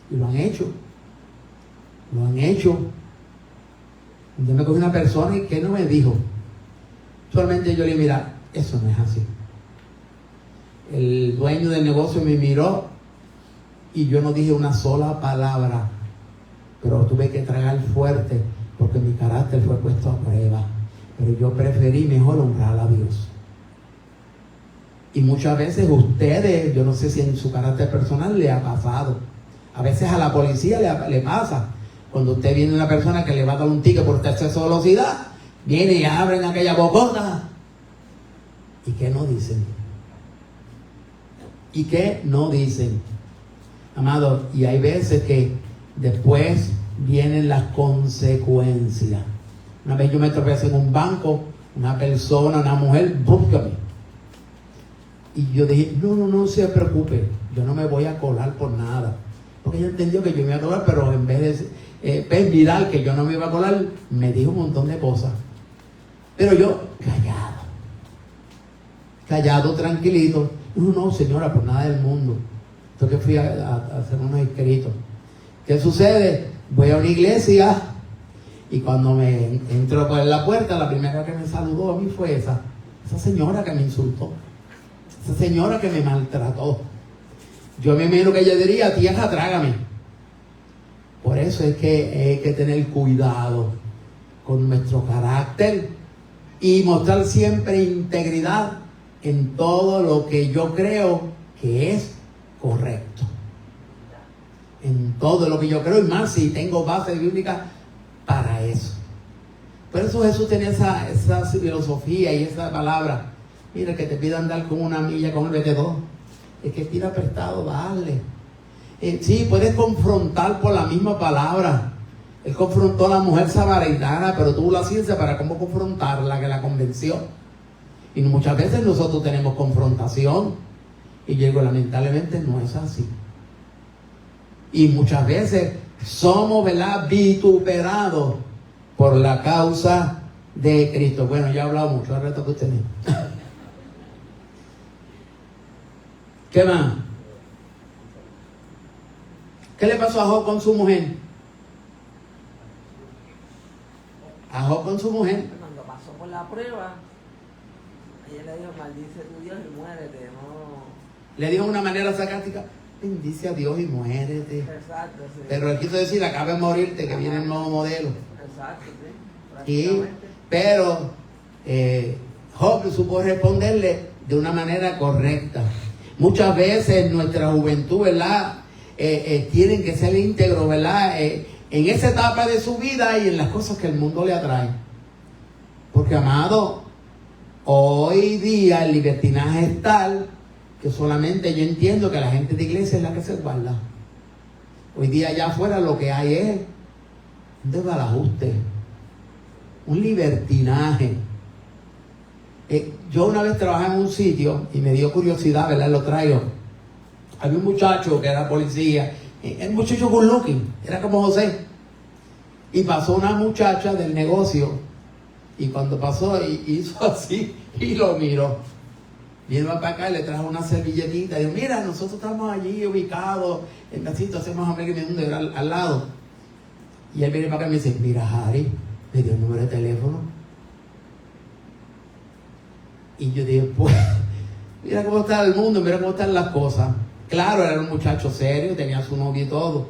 Y lo han hecho. Lo han hecho. Yo me cogí una persona y que no me dijo. Solamente yo le dije, mira, eso no es así. El dueño del negocio me miró y yo no dije una sola palabra. Pero tuve que tragar fuerte porque mi carácter fue puesto a prueba. Pero yo preferí mejor honrar a Dios. Y muchas veces ustedes, yo no sé si en su carácter personal le ha pasado. A veces a la policía le pasa. Cuando usted viene una persona que le va a dar un ticket por exceso de velocidad, viene y abren aquella bocota. ¿Y qué no dicen? ¿Y qué no dicen? Amado, y hay veces que después vienen las consecuencias. Una vez yo me tropecé en un banco, una persona, una mujer, búscame. Y yo dije, no se preocupe, yo no me voy a colar por nada. Porque ella entendió que yo me iba a colar, pero en vez de mirar que yo no me iba a colar, me dijo un montón de cosas. Pero yo, callado, tranquilito. No, señora, por nada del mundo. Entonces fui a hacer unos escritos. ¿Qué sucede? Voy a una iglesia y cuando me entro por la puerta, la primera que me saludó a mí fue esa señora que me insultó. Esa señora que me maltrató. Yo me imagino que ella diría, tierra, trágame. Por eso es que hay que tener cuidado con nuestro carácter y mostrar siempre integridad en todo lo que yo creo que es correcto. En todo lo que yo creo, y más si tengo base bíblica para eso. Por eso Jesús tenía esa filosofía y esa palabra. Mira, que te pida andar con una milla con el vendedor. El que tira prestado, dale. Sí, puedes confrontar por la misma palabra. Él confrontó a la mujer samaritana, pero tuvo la ciencia para cómo confrontarla, que la convenció. Y muchas veces nosotros tenemos confrontación. Y yo digo, lamentablemente no es así. Y muchas veces somos, ¿verdad?, vituperados por la causa de Cristo. Bueno, ya he hablado mucho, el reto que usted tiene. ¿Qué más? ¿Qué le pasó a Job con su mujer? A Job con su mujer. Cuando pasó por la prueba, ella le dijo, maldice tu Dios y muérete, no. Le dijo de una manera sarcástica, bendice a Dios y muérete. Exacto, sí. Pero él quiso decir, acaba de morirte, que viene el nuevo modelo. Exacto, sí. Y, Prácticamente. pero Job supo responderle de una manera correcta. Muchas veces en nuestra juventud, ¿verdad? Tienen que ser íntegros, ¿verdad? En esa etapa de su vida y en las cosas que el mundo le atrae. Porque, amado, hoy día el libertinaje es tal que solamente yo entiendo que la gente de iglesia es la que se guarda. Hoy día allá afuera lo que hay es un desbarajuste, un libertinaje. Yo una vez trabajé en un sitio y me dio curiosidad, ¿verdad? Lo traigo. Había un muchacho que era policía, el muchacho good looking, era como José. Y pasó una muchacha del negocio y cuando pasó hizo así y lo miró. Vino para acá y le trajo una servilletita y dijo, mira, nosotros estamos allí ubicados en la situación más o menos al lado. Y él viene para acá y me dice, mira, Harry, me dio el número de teléfono. Y yo dije, pues, mira cómo está el mundo, mira cómo están las cosas. Claro, era un muchacho serio, tenía su novio y todo.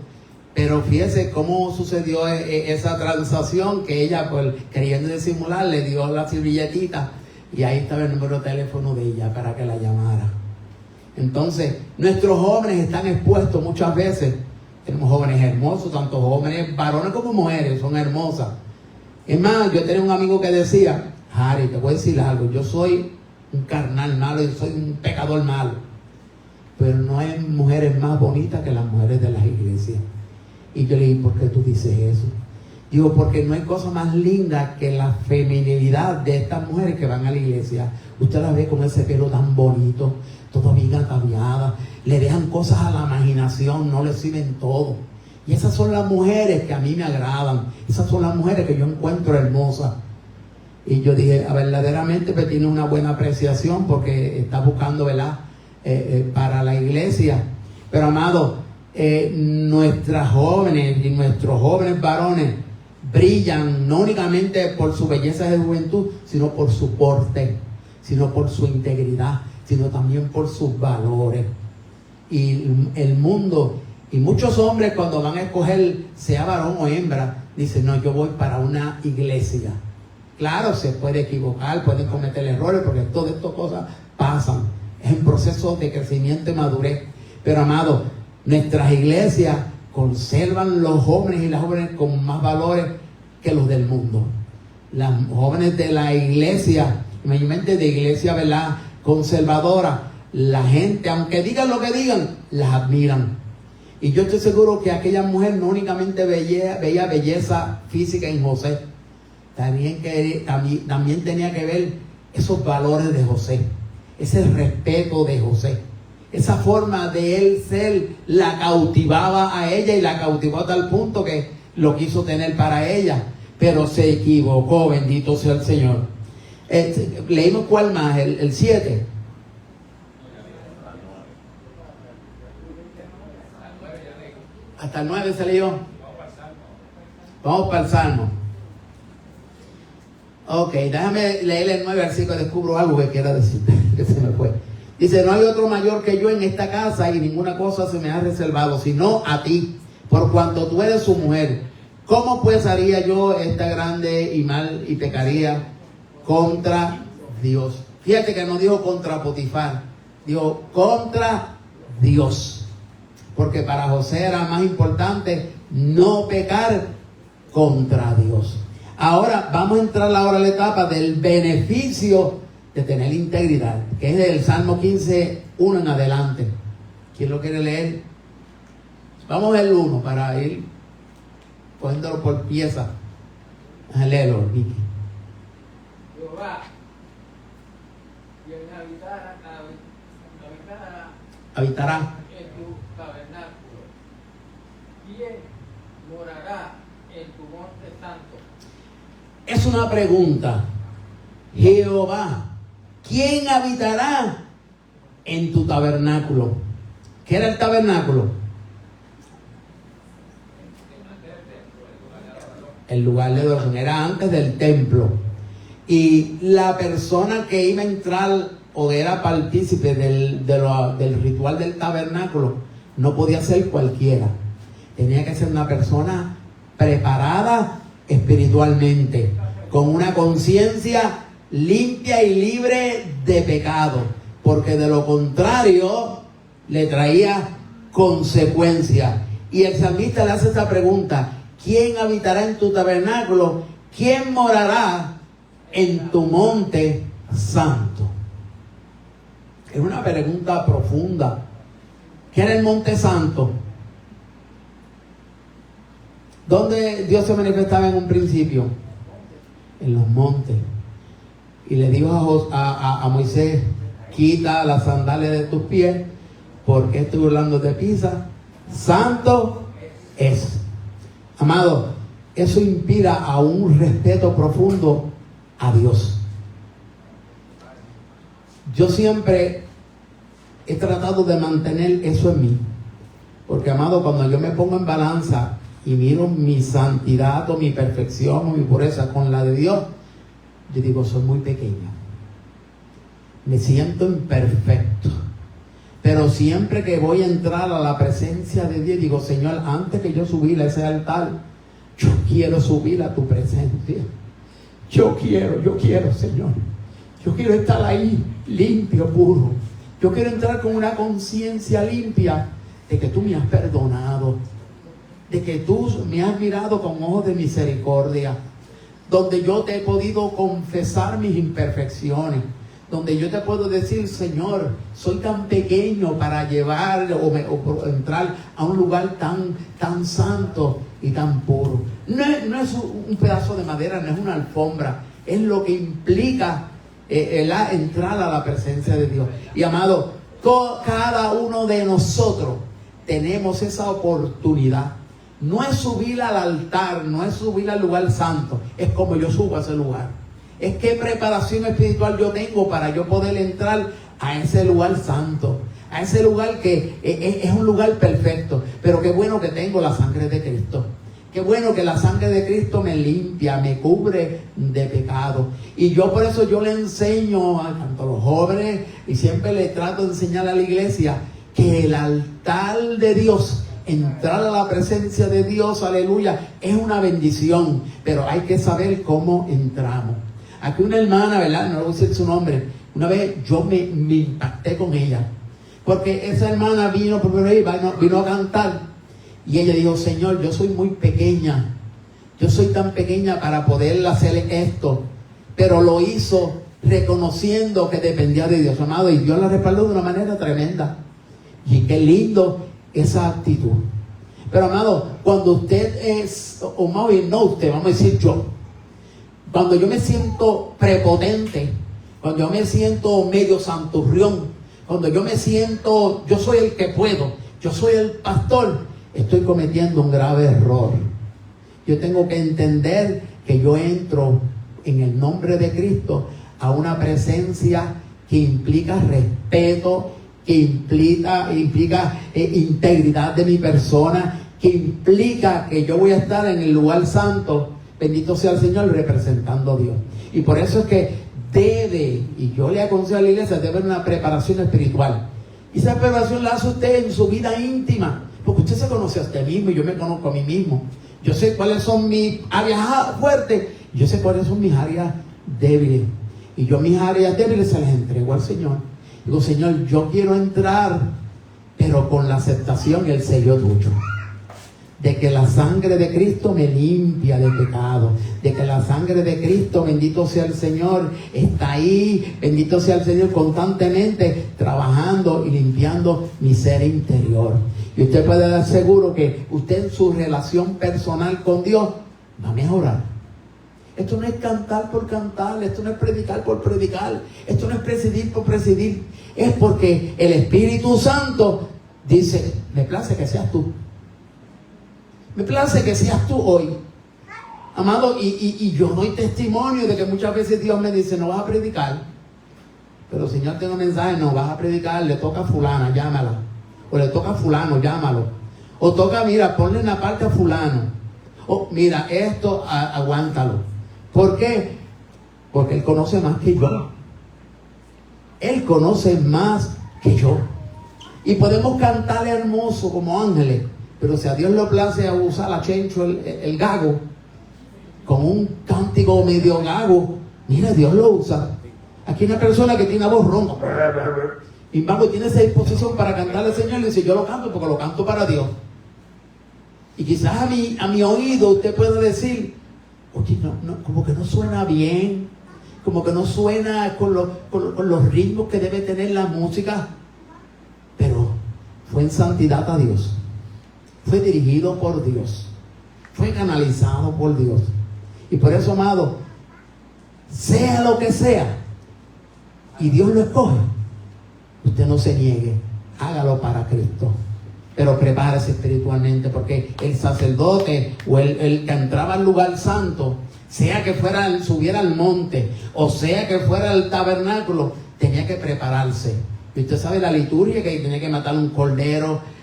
Pero fíjese cómo sucedió esa transacción, que ella, pues, queriendo disimular, le dio la servilletita y ahí estaba el número de teléfono de ella para que la llamara. Entonces, nuestros jóvenes están expuestos muchas veces. Tenemos jóvenes hermosos, tanto jóvenes, varones como mujeres, son hermosas. Es más, yo tenía un amigo que decía, Harry, te voy a decir algo, yo soy un carnal malo, yo soy un pecador malo. Pero no hay mujeres más bonitas que las mujeres de las iglesias. Y yo le dije, ¿por qué tú dices eso? Digo, porque no hay cosa más linda que la feminilidad de estas mujeres que van a la iglesia. Usted las ve con ese pelo tan bonito, todo bien ataviada, le dejan cosas a la imaginación, no le sirven todo. Y esas son las mujeres que a mí me agradan, esas son las mujeres que yo encuentro hermosas. Y yo dije, verdaderamente pues tiene una buena apreciación porque está buscando, ¿verdad? Para la iglesia. Pero, amado, nuestras jóvenes y nuestros jóvenes varones brillan no únicamente por su belleza de juventud, sino por su porte, sino por su integridad, sino también por sus valores. Y el mundo, y muchos hombres cuando van a escoger, sea varón o hembra, dicen, no, yo voy para una iglesia. Claro, se puede equivocar, pueden cometer errores, porque todas estas cosas pasan. Es un proceso de crecimiento y madurez. Pero, amado, nuestras iglesias conservan los jóvenes y las jóvenes con más valores que los del mundo. Las jóvenes de la iglesia, mayormente de iglesia, ¿verdad?, conservadora, la gente, aunque digan lo que digan, las admiran. Y yo estoy seguro que aquella mujer no únicamente veía belleza física en José, también tenía que ver esos valores de José, ese respeto de José. Esa forma de él ser la cautivaba a ella y la cautivó a tal punto que lo quiso tener para ella. Pero se equivocó, bendito sea el Señor. Leímos cuál más, el 7. Hasta el 9 se leyó. Vamos para el Salmo. Ok, déjame leer el 9 versículo, descubro algo que quiera decir, que se me fue. Dice, no hay otro mayor que yo en esta casa y ninguna cosa se me ha reservado, sino a ti, por cuanto tú eres su mujer. ¿Cómo pues haría yo esta grande y mal y pecaría contra Dios? Fíjate que no dijo contra Potifar, dijo contra Dios. Porque para José era más importante no pecar contra Dios. Ahora vamos a entrar ahora a la etapa del beneficio de tener integridad, que es del Salmo 15, 1 en adelante. ¿Quién lo quiere leer? Vamos al 1 para ir. cogiéndolo por piezas. Léelo, Vicky. Jehová, quien Habitará. en tu tabernáculo, ¿quién morará en tu monte santo? Es una pregunta. Jehová, ¿quién habitará en tu tabernáculo? ¿Qué era el tabernáculo? El lugar de adoración. Era antes del templo. Y la persona que iba a entrar o era partícipe del ritual del tabernáculo no podía ser cualquiera. Tenía que ser una persona preparada espiritualmente, con una conciencia limpia y libre de pecado, porque de lo contrario le traía consecuencias. Y el salmista le hace esta pregunta: ¿quién habitará en tu tabernáculo? ¿Quién morará en tu monte santo? Es una pregunta profunda. ¿Qué era el monte santo? ¿Dónde Dios se manifestaba en un principio? En los montes. Y le dijo a Moisés: quita las sandalias de tus pies, porque estoy burlando de Pisa. Santo es. Amado, eso inspira a un respeto profundo a Dios. Yo siempre he tratado de mantener eso en mí, porque, amado, cuando yo me pongo en balanza y miro mi santidad o mi perfección o mi pureza con la de Dios, yo digo, soy muy pequeño, me siento imperfecto. Pero siempre que voy a entrar a la presencia de Dios, digo: Señor, antes que yo subir a ese altar, yo quiero subir a tu presencia. Yo quiero, Señor. Yo quiero estar ahí limpio, puro. Yo quiero entrar con una conciencia limpia de que tú me has perdonado, de que tú me has mirado con ojos de misericordia, donde yo te he podido confesar mis imperfecciones, donde yo te puedo decir: Señor, soy tan pequeño para llevar o entrar a un lugar tan santo y tan puro. No es un pedazo de madera, no es una alfombra, es lo que implica entrar a la presencia de Dios. Y, amado, cada uno de nosotros tenemos esa oportunidad. No es subir al altar, no es subir al lugar santo, es como yo subo a ese lugar. Es qué preparación espiritual yo tengo para yo poder entrar a ese lugar santo, a ese lugar que es un lugar perfecto. Pero qué bueno que tengo la sangre de Cristo. Qué bueno que la sangre de Cristo me limpia, me cubre de pecado. Y yo por eso yo le enseño a tanto a los jóvenes, y siempre le trato de enseñar a la iglesia, que el altar de Dios, entrar a la presencia de Dios, aleluya, es una bendición. Pero hay que saber cómo entramos. Aquí una hermana, ¿verdad? No voy a decir su nombre. Una vez yo me impacté con ella, porque esa hermana vino por ahí, vino a cantar. Y ella dijo: Señor, yo soy muy pequeña. Yo soy tan pequeña para poder hacer esto. Pero lo hizo reconociendo que dependía de Dios, amado. Y Dios la respaldó de una manera tremenda. Y qué lindo esa actitud. Pero, amado, cuando usted es, o más bien no usted, vamos a decir yo, cuando yo me siento prepotente, cuando yo me siento medio santurrión, cuando yo me siento, yo soy el que puedo, yo soy el pastor, estoy cometiendo un grave error. Yo tengo que entender que yo entro en el nombre de Cristo a una presencia que implica respeto, que implica integridad de mi persona, que implica que yo voy a estar en el lugar santo, bendito sea el Señor, representando a Dios. Y por eso es que debe, y yo le aconsejo a la iglesia, debe haber una preparación espiritual. Y esa preparación la hace usted en su vida íntima, porque usted se conoce a usted mismo y yo me conozco a mí mismo. Yo sé cuáles son mis áreas fuertes, yo sé cuáles son mis áreas débiles. Y yo mis áreas débiles se las entrego al Señor. Digo: Señor, yo quiero entrar, pero con la aceptación y el sello tuyo. De que la sangre de Cristo me limpia de pecado. De que la sangre de Cristo, bendito sea el Señor, está ahí, bendito sea el Señor, constantemente trabajando y limpiando mi ser interior. Y usted puede dar seguro que usted en su relación personal con Dios va a mejorar. Esto no es cantar por cantar, esto no es predicar por predicar, esto no es presidir por presidir. Es porque el Espíritu Santo dice, me place que seas tú. Me place que seas tú hoy. Amado, y yo doy testimonio de que muchas veces Dios me dice, no vas a predicar. Pero Señor, tengo un mensaje, no vas a predicar, le toca a fulana, llámala. O le toca a fulano, llámalo. O toca, mira, ponle una parte a fulano. O mira, esto, aguántalo. ¿Por qué? Porque Él conoce más que yo. Él conoce más que yo. Y podemos cantarle hermoso como ángeles. Pero si a Dios le place a usar a Chencho el gago, con un cántico medio gago, mira, Dios lo usa. Aquí hay una persona que tiene una voz ronca. Y embargo tiene esa disposición para cantarle al Señor y dice, yo lo canto porque lo canto para Dios. Y quizás a mi oído usted puede decir, oye, no, como que no suena bien, como que no suena con los ritmos que debe tener la música. Pero fue en santidad a Dios. Fue dirigido por Dios. Fue canalizado por Dios. Y por eso, amado, sea lo que sea, y Dios lo escoge, usted no se niegue, hágalo para Cristo. Pero prepárese espiritualmente, porque el sacerdote o el que entraba al lugar santo, sea que subiera al monte, o sea que fuera al tabernáculo, tenía que prepararse. Y usted sabe la liturgia, que tenía que matar un cordero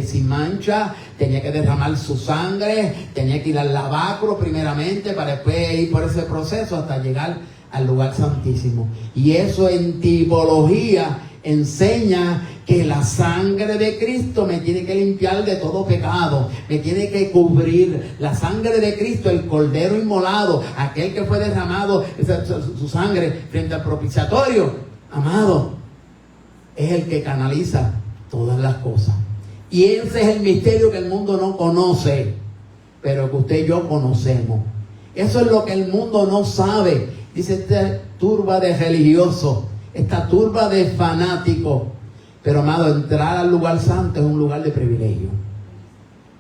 sin mancha, tenía que derramar su sangre, tenía que ir al lavacro primeramente, para después ir por ese proceso hasta llegar al lugar santísimo. Y eso en tipología enseña que la sangre de Cristo me tiene que limpiar de todo pecado, me tiene que cubrir. La sangre de Cristo, el cordero inmolado, aquel que fue derramado su sangre frente al propiciatorio, amado, es el que canaliza todas las cosas. Y ese es el misterio que el mundo no conoce, pero que usted y yo conocemos. Eso es lo que el mundo no sabe. Dice esta turba de religiosos, esta turba de fanáticos. Pero, amado, entrar al lugar santo es un lugar de privilegio.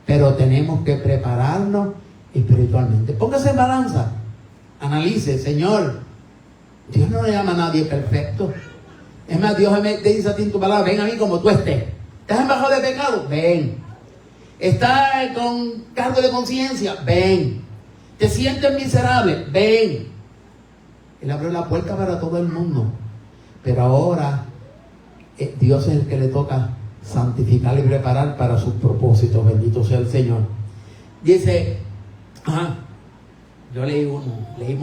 Pero tenemos que prepararnos espiritualmente. Póngase en balanza. Analice, Señor, Dios no le llama a nadie perfecto. Es más, Dios te dice a ti en tu palabra, ven a mí como tú estés. ¿Estás embajado de pecado? Ven. ¿Estás con cargo de conciencia? Ven. ¿Te sientes miserable? Ven. Él abrió la puerta para todo el mundo. Pero ahora Dios es el que le toca santificar y preparar para sus propósitos. Bendito sea el Señor. Dice, yo leímos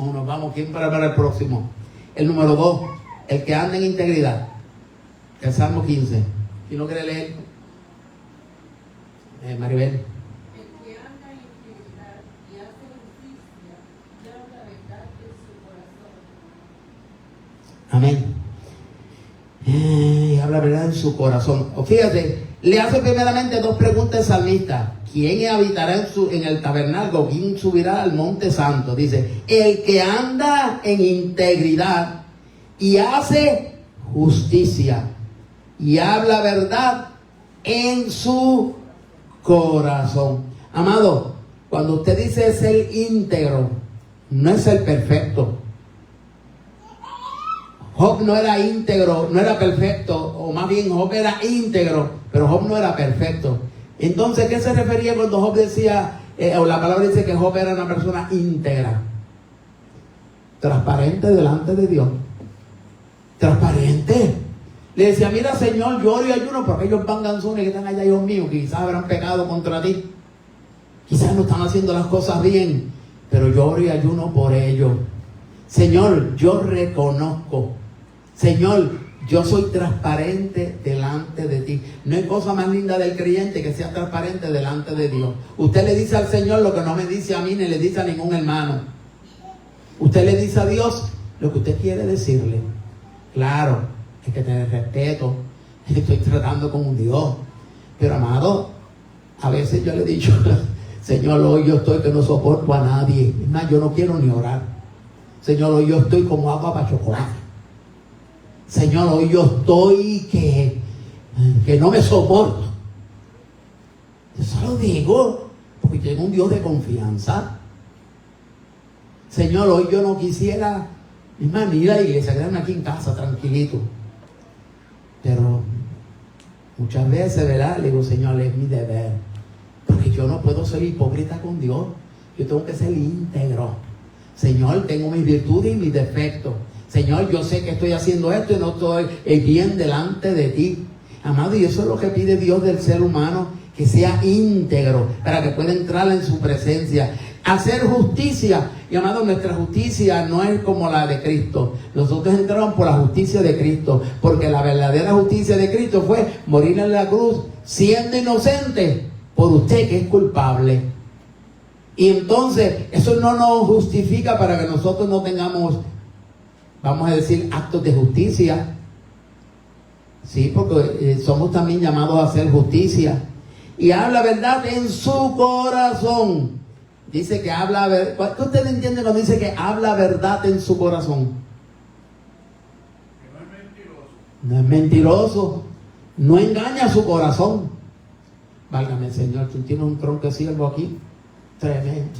uno, vamos, ¿quién para el próximo? El número 2, el que anda en integridad. El Salmo 15. ¿Quién no quiere leer? Maribel. El que anda en integridad y hace justicia, lleva la verdad en su corazón. Amén. Y habla verdad en su corazón. Fíjate, le hace primeramente 2 preguntas al salmista. ¿Quién habitará en el tabernáculo? ¿Quién subirá al monte santo? Dice, el que anda en integridad y hace justicia y habla verdad en su corazón. Amado, cuando usted dice ser íntegro, no es ser perfecto. Job no era íntegro, no era perfecto, o más bien Job era íntegro, pero Job no era perfecto. Entonces, ¿qué se refería cuando Job decía, o la palabra dice que Job era una persona íntegra? Transparente delante de Dios. Transparente. Le decía, mira Señor, yo oro y ayuno por aquellos panganzones que están allá, Dios mío, que quizás habrán pecado contra ti. Quizás no están haciendo las cosas bien, pero yo oro y ayuno por ellos. Señor, yo reconozco. Señor, yo soy transparente delante de ti. No hay cosa más linda del creyente que sea transparente delante de Dios. Usted le dice al Señor lo que no me dice a mí ni le dice a ningún hermano. Usted le dice a Dios lo que usted quiere decirle. Claro, hay que tener respeto. Estoy tratando con un Dios. Pero amado, a veces yo le he dicho, Señor, hoy yo estoy que no soporto a nadie. Es más, yo no quiero ni orar. Señor, hoy yo estoy como agua para chocolate. Señor, hoy yo estoy que no me soporto. lo digo porque tengo un Dios de confianza. Señor, hoy yo no quisiera, es más, ni ir a la iglesia, quedarme aquí en casa tranquilito. Pero muchas veces, ¿verdad? Le digo, Señor, es mi deber. Porque yo no puedo ser hipócrita con Dios. Yo tengo que ser íntegro. Señor, tengo mis virtudes y mis defectos. Señor, yo sé que estoy haciendo esto y no estoy bien delante de ti. Amado, y eso es lo que pide Dios del ser humano, que sea íntegro, para que pueda entrar en su presencia. Hacer justicia. Y amado, nuestra justicia no es como la de Cristo. Nosotros entramos por la justicia de Cristo, porque la verdadera justicia de Cristo fue morir en la cruz, siendo inocente, por usted que es culpable. Y entonces, eso no nos justifica para que nosotros no tengamos, vamos a decir, actos de justicia. Sí, porque somos también llamados a hacer justicia. Y habla verdad en su corazón. Dice que habla verdad. ¿Qué usted entiende cuando dice que habla verdad en su corazón? Que no es mentiroso. No es mentiroso. No engaña su corazón. Válgame, Señor, tú tienes un tronco de siervo aquí. Tremendo.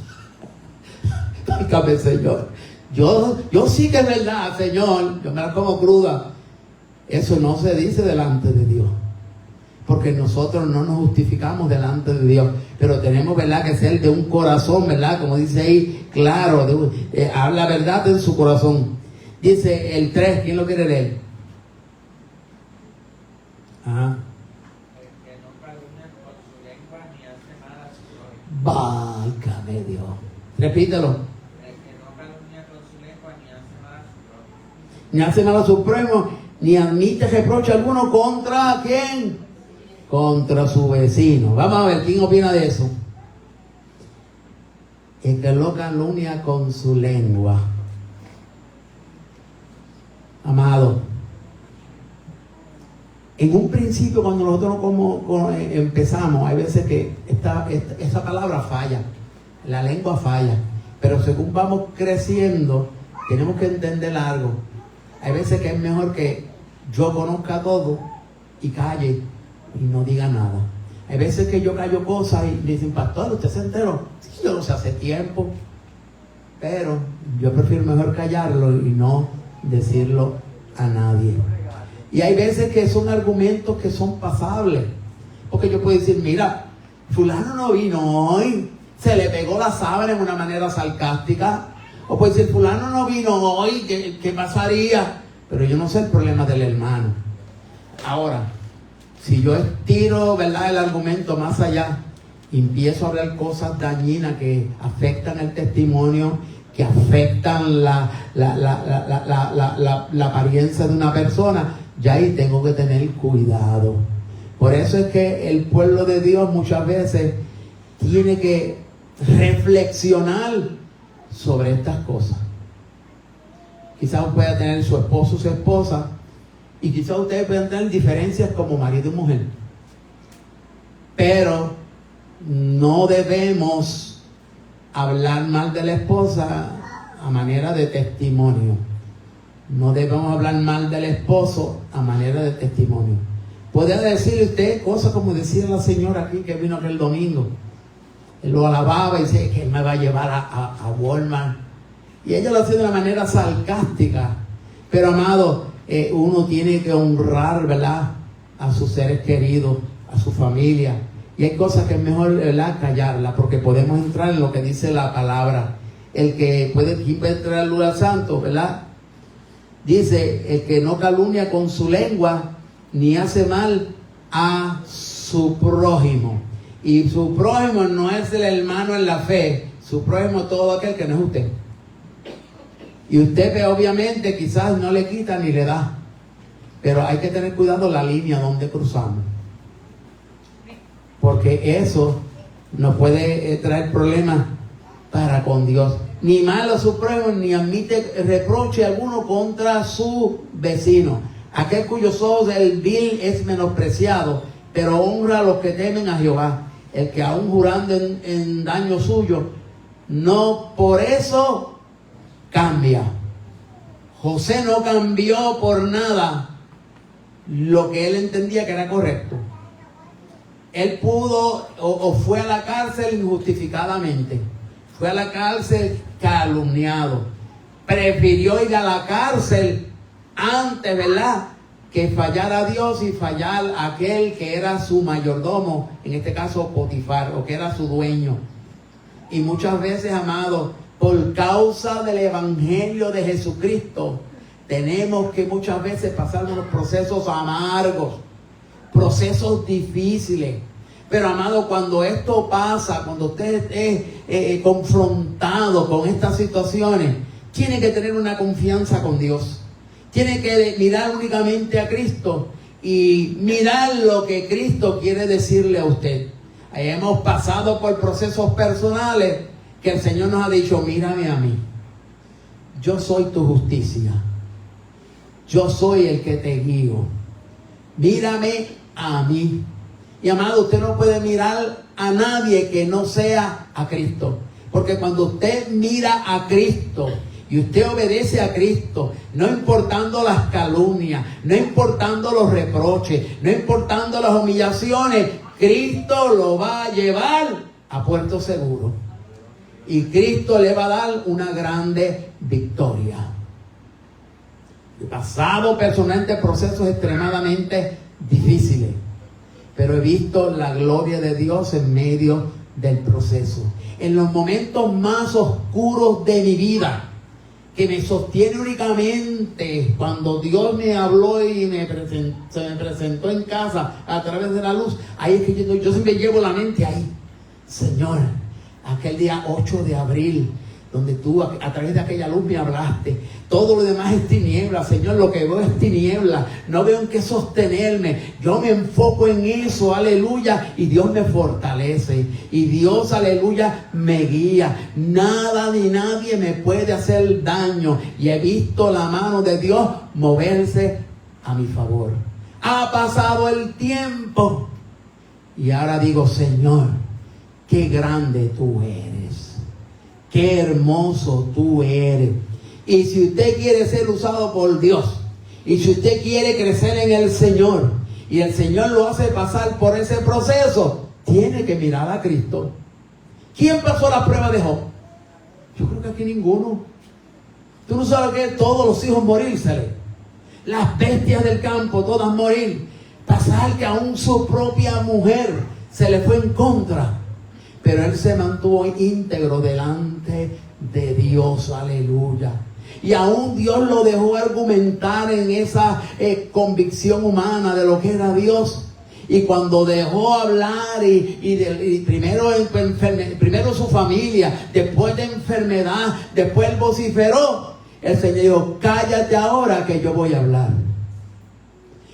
Válgame, Señor. Yo sí que es verdad, Señor. Yo me la como cruda. Eso no se dice delante de Dios. Porque nosotros no nos justificamos delante de Dios. Pero tenemos, ¿verdad?, que ser de un corazón, ¿verdad? Como dice ahí, claro, habla verdad en su corazón. Dice el 3, ¿quién lo quiere leer? Ajá. El que no calumnia con su lengua ni hace mal a su prójimo. Válgame Dios. Repítelo. El que no calumnia con su lengua ni hace mal a su prójimo. Ni hace mal a su prójimo, ni admite reproche alguno contra ¿quién? Contra su vecino. Vamos a ver, ¿quién opina de eso? El que lo calumnia con su lengua. Amado, en un principio cuando nosotros empezamos, hay veces que esa palabra falla, la lengua falla, pero según vamos creciendo, tenemos que entender algo. Hay veces que es mejor que yo conozca todo y calle y no diga nada. Hay veces que yo callo cosas y me dicen, pastor, ¿usted se enteró? Sí, yo lo sé hace tiempo, pero yo prefiero mejor callarlo y no decirlo a nadie. Y hay veces que son argumentos que son pasables, porque yo puedo decir, mira, fulano no vino hoy, se le pegó la sábana en una manera sarcástica. O puede decir, fulano no vino hoy, ¿qué pasaría? Pero yo no sé el problema del hermano. Ahora, si yo estiro, ¿verdad?, el argumento más allá, empiezo a hablar cosas dañinas que afectan el testimonio, que afectan la apariencia de una persona, ya ahí tengo que tener cuidado. Por eso es que el pueblo de Dios muchas veces tiene que reflexionar sobre estas cosas. Quizás pueda tener su esposo o su esposa, y quizás ustedes puedan tener diferencias como marido y mujer, pero no debemos hablar mal de la esposa a manera de testimonio. No debemos hablar mal del esposo a manera de testimonio. Puede decirle usted cosas como decía la señora aquí que vino aquel domingo. Él lo alababa y dice que él me va a llevar a Walmart. Y ella lo hacía de una manera sarcástica. Pero amado, uno tiene que honrar, ¿verdad?, a sus seres queridos, a su familia. Y hay cosas que es mejor, ¿verdad?, callarlas, porque podemos entrar en lo que dice la palabra. ¿Quién puede entrar al lugar santo, verdad? Dice, el que no calumnia con su lengua, ni hace mal a su prójimo. Y su prójimo no es el hermano en la fe. Su prójimo es todo aquel que no es usted. Y usted ve, obviamente, quizás no le quita ni le da. Pero hay que tener cuidado la línea donde cruzamos. Porque eso nos puede traer problemas para con Dios. Ni mal a su prójimo, ni admite reproche alguno contra su vecino. Aquel cuyos ojos el vil es menospreciado, pero honra a los que temen a Jehová. El que aún jurando en daño suyo, no por eso cambia. José no cambió por nada lo que él entendía que era correcto. Él pudo o fue a la cárcel injustificadamente. Fue a la cárcel calumniado. Prefirió ir a la cárcel antes, ¿verdad?, que fallar a Dios y fallar a aquel que era su mayordomo, en este caso Potifar, o que era su dueño. Y muchas veces, amados, por causa del Evangelio de Jesucristo, tenemos que muchas veces pasar unos procesos amargos, procesos difíciles. Pero, amado, cuando esto pasa, cuando usted esté confrontado con estas situaciones, tiene que tener una confianza con Dios. Tiene que mirar únicamente a Cristo y mirar lo que Cristo quiere decirle a usted. Hemos pasado por procesos personales que el Señor nos ha dicho: mírame a mí. Yo soy tu justicia. Yo soy el que te guío. Mírame a mí. Y, amado, usted no puede mirar a nadie que no sea a Cristo. Porque cuando usted mira a Cristo y usted obedece a Cristo, no importando las calumnias, no importando los reproches, no importando las humillaciones, Cristo lo va a llevar a puerto seguro. Y Cristo le va a dar una grande victoria. He pasado personalmente procesos extremadamente difíciles, pero he visto la gloria de Dios en medio del proceso. En los momentos más oscuros de mi vida, que me sostiene únicamente cuando Dios me habló y se me presentó en casa a través de la luz, ahí es que yo siempre llevo la mente ahí. Señor, aquel día 8 de abril, donde tú a través de aquella luz me hablaste. Todo lo demás es tiniebla, Señor, lo que veo es tiniebla. No veo en qué sostenerme. Yo me enfoco en eso, aleluya, y Dios me fortalece. Y Dios, aleluya, me guía. Nada ni nadie me puede hacer daño. Y he visto la mano de Dios moverse a mi favor. Ha pasado el tiempo y ahora digo: Señor, qué grande tú eres. Qué hermoso tú eres. Y si usted quiere ser usado por Dios, y si usted quiere crecer en el Señor, y el Señor lo hace pasar por ese proceso, tiene que mirar a Cristo. ¿Quién pasó la prueba de Job? Yo creo que aquí ninguno. Tú no sabes que todos los hijos morírsele. Las bestias del campo, todas morir. Pasar que aún su propia mujer se le fue en contra. Pero él se mantuvo íntegro delante de Dios, aleluya. Y aún Dios lo dejó argumentar en esa convicción humana de lo que era Dios. Y cuando dejó hablar y primero su familia, después de enfermedad, después él vociferó, el Señor dijo: cállate ahora que yo voy a hablar.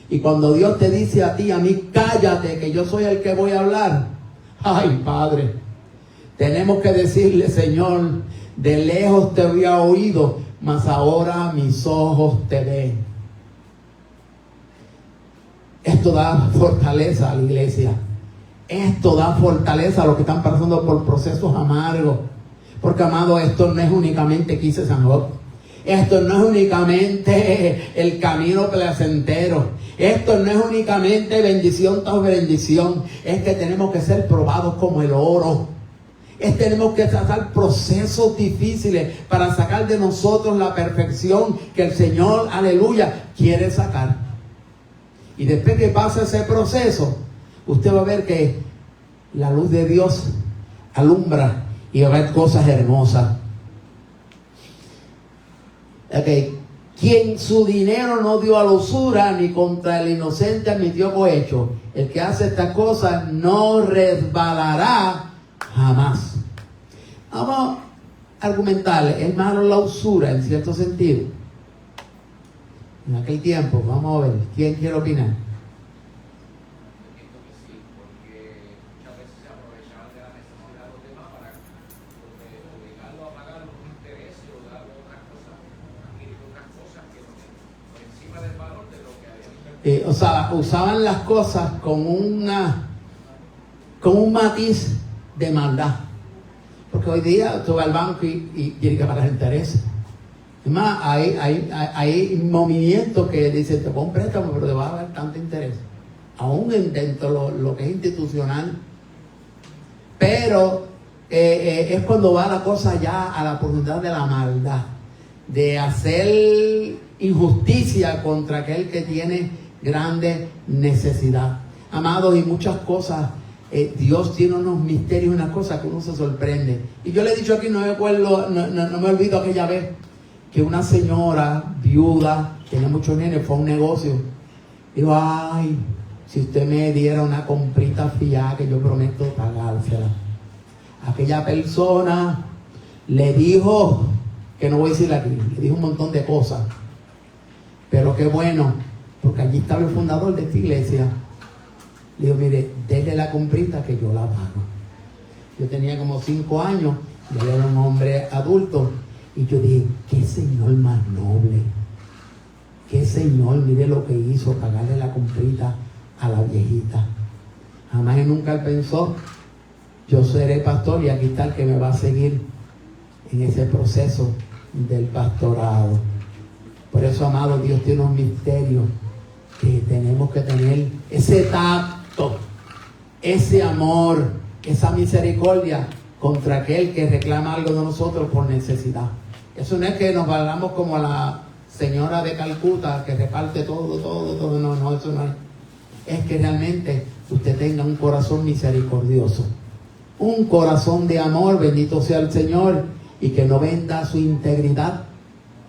Y cuando Dios te dice a ti, a mí, cállate que yo soy el que voy a hablar. Ay, Padre, tenemos que decirle: Señor, de lejos te había oído, mas ahora mis ojos te ven. Esto da fortaleza a la iglesia. Esto da fortaleza a los que están pasando por procesos amargos. Porque, amado, esto no es únicamente quise San Job. Esto no es únicamente el camino placentero. Esto no es únicamente bendición tras bendición. Es que tenemos que ser probados como el oro. Tenemos que pasar procesos difíciles para sacar de nosotros la perfección que el Señor, aleluya, quiere sacar. Y después que pase ese proceso, usted va a ver que la luz de Dios alumbra y va a ver cosas hermosas. Okay. Quien su dinero no dio a la usura, ni contra el inocente admitió cohecho. El que hace estas cosas no resbalará jamás. Vamos a argumentarle: es malo la usura en cierto sentido. En aquel tiempo, vamos a ver, ¿quién quiere opinar? Entiendo que sí, porque muchas veces se aprovechaban de la necesidad de los demás para obligarlo a pagar los intereses o darle otras cosas, adquirir otras cosas que no por encima del valor de lo que habían invertido. O sea, usaban las cosas con un matiz de maldad. Porque hoy día tú vas al banco y tienes que pagar intereses. Es más, hay movimientos que dicen: te pongo un préstamo, pero te va a dar tanto interés. aún dentro de lo que es institucional. Pero es cuando va la cosa ya a la profundidad de la maldad, de hacer injusticia contra aquel que tiene grande necesidad. Amados, y muchas cosas, Dios tiene unos misterios, unas cosas que uno se sorprende. Y yo le he dicho aquí, no me olvido aquella vez que una señora viuda, tenía muchos nenes, fue a un negocio. Digo, ay, si usted me diera una comprita fiada que yo prometo pagársela. Aquella persona le dijo, que no voy a decir aquí, le dijo un montón de cosas. Pero qué bueno, porque allí estaba el fundador de esta iglesia. Le digo, mire, déle la comprita que yo la pago. Yo tenía como 5 años, yo era un hombre adulto, y yo dije, qué señor más noble, qué señor, mire lo que hizo, pagarle la comprita a la viejita. Jamás y nunca él pensó, yo seré pastor y aquí está el que me va a seguir en ese proceso del pastorado. Por eso, amado, Dios tiene un misterio que tenemos que tener, ese tacto, ese amor, esa misericordia contra aquel que reclama algo de nosotros por necesidad. Eso no es que nos valgamos como la señora de Calcuta que reparte todo, no, eso no es. Es que realmente usted tenga un corazón misericordioso, un corazón de amor, bendito sea el Señor, y que no venda su integridad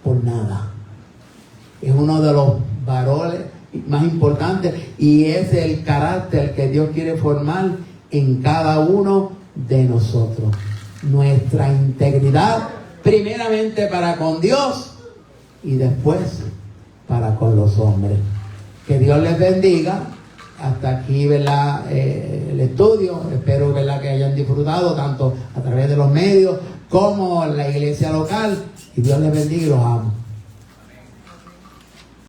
por nada. Es uno de los varones más importantes y es el carácter que Dios quiere formar en cada uno de nosotros. Nuestra integridad, primeramente para con Dios y después para con los hombres. Que Dios les bendiga. Hasta aquí, ¿verdad? El estudio. Espero, ¿verdad?, que hayan disfrutado tanto a través de los medios como la iglesia local. Y Dios les bendiga y los amo.